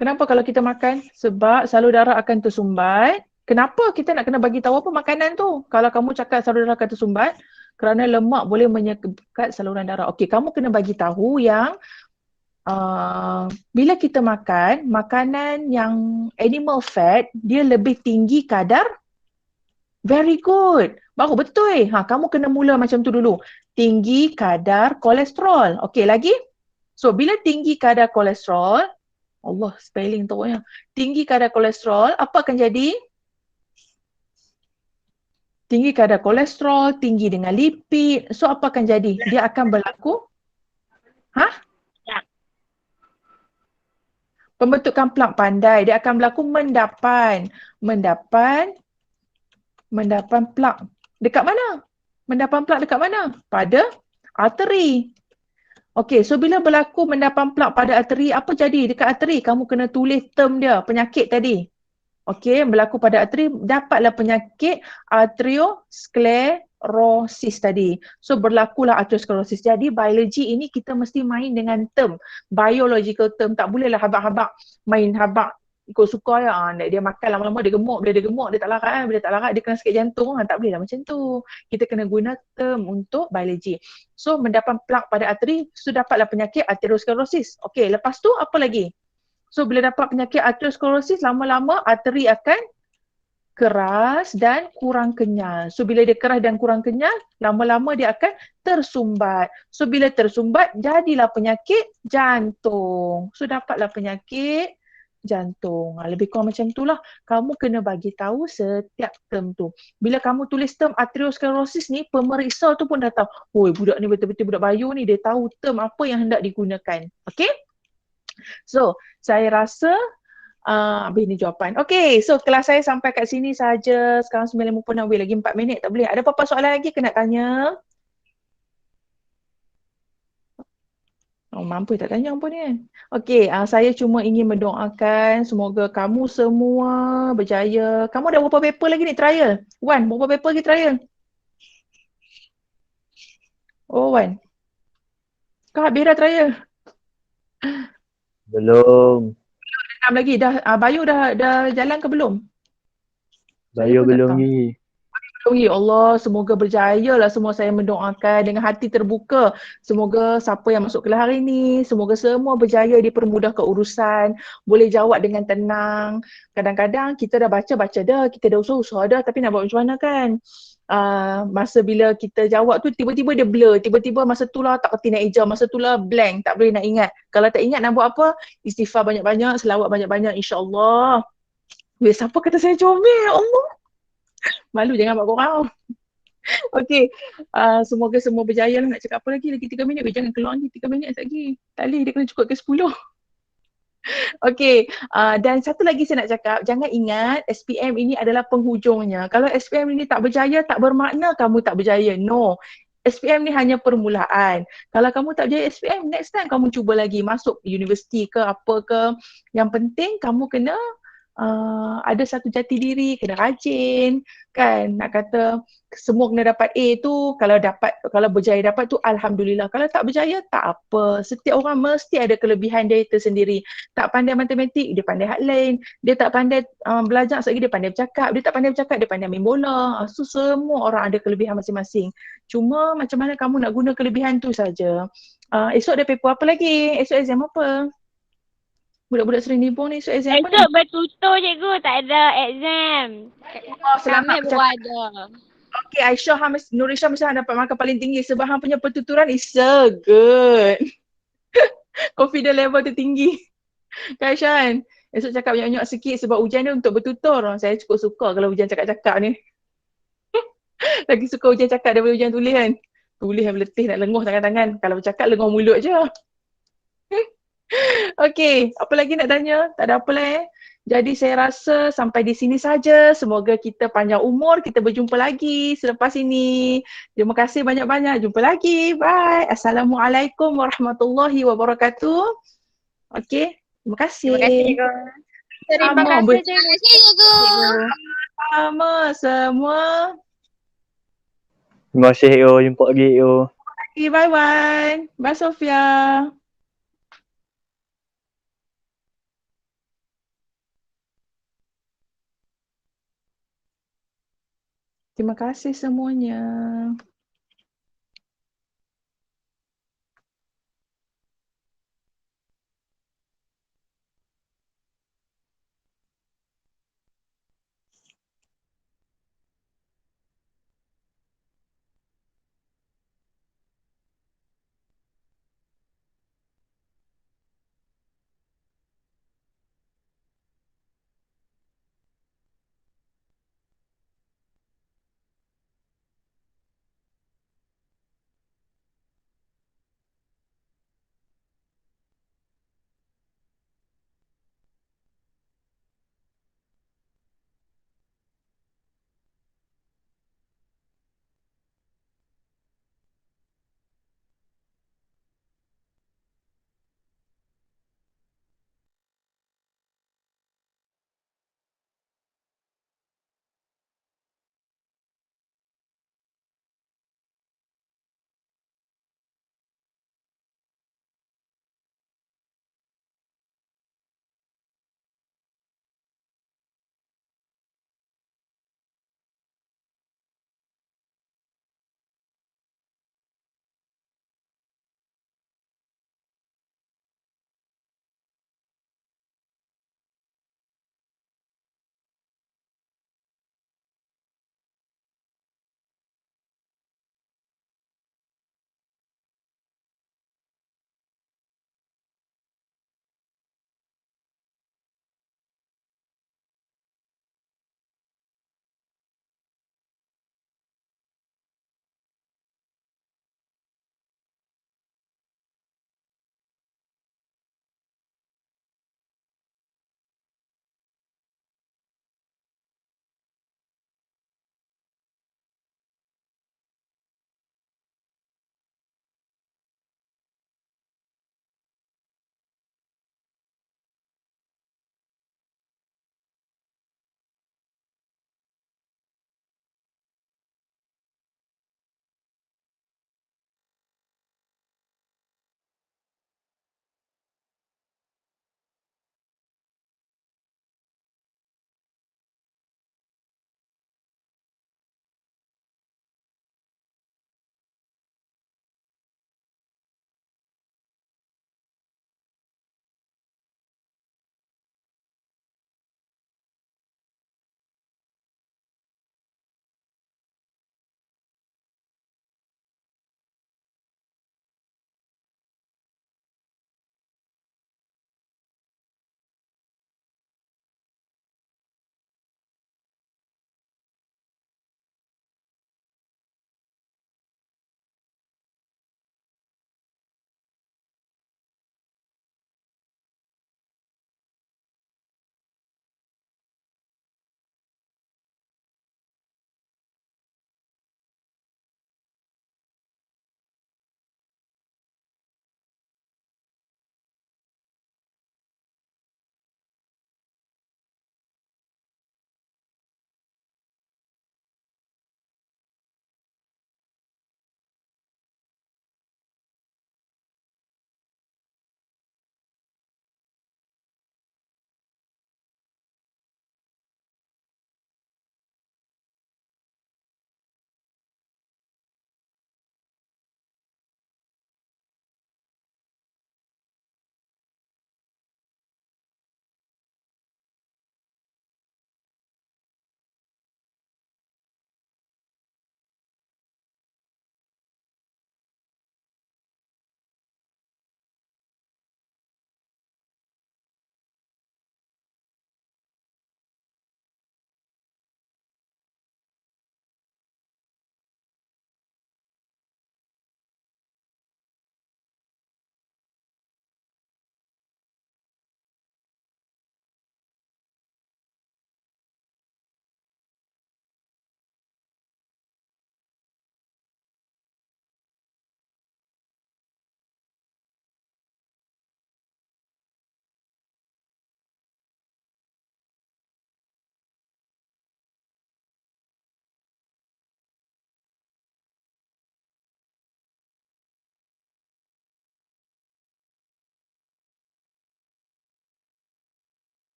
Kenapa kalau kita makan? Sebab salur darah akan tersumbat. Kenapa kita nak kena bagi tahu apa makanan tu? Kalau kamu cakap salur darah akan tersumbat, kerana lemak boleh menyekat saluran darah. Okey, kamu kena bagi tahu yang bila kita makan, makanan yang animal fat, dia lebih tinggi kadar Very good. Baru betul. Kamu kena mula macam tu dulu. Tinggi kadar kolesterol. Okey, lagi? So, bila tinggi kadar kolesterol, Allah, spelling teruknya. Tinggi kadar kolesterol, apa akan jadi? Tinggi kadar kolesterol, tinggi dengan lipid. So, apa akan jadi? Dia akan berlaku? Pembentukan plak pandai. Dia akan berlaku mendapan. Mendapan plak. Dekat mana? Mendapan plak dekat mana? Pada arteri. Okey, so bila berlaku mendapan plak pada arteri, apa jadi dekat arteri? Kamu kena tulis term dia, penyakit tadi. Okey, berlaku pada arteri, dapatlah penyakit arteriosklerosis tadi. So berlakulah arteriosklerosis. Jadi biologi ini kita mesti main dengan term, biological term. Tak bolehlah habak-habak main habak ikut suka ya. Dia makan lama-lama dia gemuk, bila dia gemuk dia tak larat, bila tak larat dia kena sakit jantung. Tak bolehlah macam tu. Kita kena guna term untuk biologi. So mendapat plak pada arteri, so dapatlah penyakit arteriosklerosis. Okey, lepas tu apa lagi? So bila dapat penyakit arteriosklerosis, lama-lama arteri akan keras dan kurang kenyal. So bila dia keras dan kurang kenyal, lama-lama dia akan tersumbat. So bila tersumbat, jadilah penyakit jantung. So dapatlah penyakit jantung. Lebih kurang macam itulah. Kamu kena bagi tahu setiap term tu. Bila kamu tulis term arteriosklerosis ni, pemeriksa tu pun dah tahu, "Oi, budak ni betul-betul budak Bayu ni, dia tahu term apa yang hendak digunakan." Okey? So, saya rasa habis ni jawapan. Okey, so kelas saya sampai kat sini saja. Sekarang 9.56, lagi 4 minit, tak boleh. Ada apa-apa soalan lagi ke nak tanya? Oh, mampu tak tanya apa ni kan? Okey, saya cuma ingin mendoakan semoga kamu semua berjaya. Kamu ada berapa paper lagi ni trial? Wan, berapa paper lagi trial? Oh, Wan. Kau habis dah trial? Belum. 6 lagi. Bayu dah jalan ke belum? Saya Bayu pun tak belum tahu. ni. Ya Allah, semoga berjaya lah semua, saya mendoakan dengan hati terbuka. Semoga siapa yang masuk kelas hari ni, semoga semua berjaya, dipermudahkan urusan, boleh jawab dengan tenang. Kadang-kadang kita dah baca-baca dah, kita dah usaha-usaha dah, tapi nak buat macam mana kan? Masa bila kita jawab tu tiba-tiba dia blur, tiba-tiba masa tu lah tak kerti nak eja, masa tu lah blank, tak boleh nak ingat. Kalau tak ingat nak buat apa? Istighfar banyak-banyak, selawat banyak-banyak, insya-Allah. Weh, siapa kata saya comel? Ya Allah. Malu jangan buat korang. Okey, semoga semua berjaya lah. Nak cakap apa lagi? Lagi 3 minit. Jangan keluar ni 3 minit lagi. Tak boleh, dia kena cukup ke 10. Okey, dan satu lagi saya nak cakap, jangan ingat SPM ini adalah penghujungnya. Kalau SPM ini tak berjaya, tak bermakna kamu tak berjaya. No. SPM ni hanya permulaan. Kalau kamu tak berjaya SPM, next time kamu cuba lagi masuk universiti ke apa ke. Yang penting kamu kena ada satu jati diri, kena rajin kan. Nak kata semua kena dapat A tu, kalau berjaya dapat tu alhamdulillah. Kalau tak berjaya tak apa. Setiap orang mesti ada kelebihan dia tersendiri. Tak pandai matematik, dia pandai hal lain. Dia tak pandai belajar, sekali dia pandai bercakap. Dia tak pandai bercakap, dia pandai main bola. So semua orang ada kelebihan masing-masing. Cuma macam mana kamu nak guna kelebihan tu saja. Esok ada paper apa lagi? Esok exam apa? Budak-budak Seri Nibong ni esok exam apa ni? Esok bertutur cikgu, tak ada exam. Oh, selamat Kami bercakap. ada. Okay, Aisyah, Nurisha mesti dapat markah paling tinggi sebab hang punya pertuturan is so good. Confident level tu tinggi. Kan Aisyah kan? Esok cakap banyak-banyak sikit sebab ujian ni untuk bertutur. Saya cukup suka kalau ujian cakap-cakap ni. Lagi suka ujian cakap daripada ujian tulis kan. Tulis yang letih nak lenguh tangan-tangan. Kalau bercakap lenguh mulut je. Okay, apa lagi nak tanya? Tak ada apa lah Jadi saya rasa sampai di sini saja. Semoga kita panjang umur, kita berjumpa lagi selepas ini. Terima kasih banyak-banyak. Jumpa lagi. Bye. Assalamualaikum warahmatullahi wabarakatuh. Okay, terima kasih. Terima kasih cikgu. Terima Sama, kasih boleh. cikgu. Cikgu. Sama semua. Terima kasih yo, jumpa lagi yo. Okay, bye-bye. Bye Sofia. Terima kasih semuanya.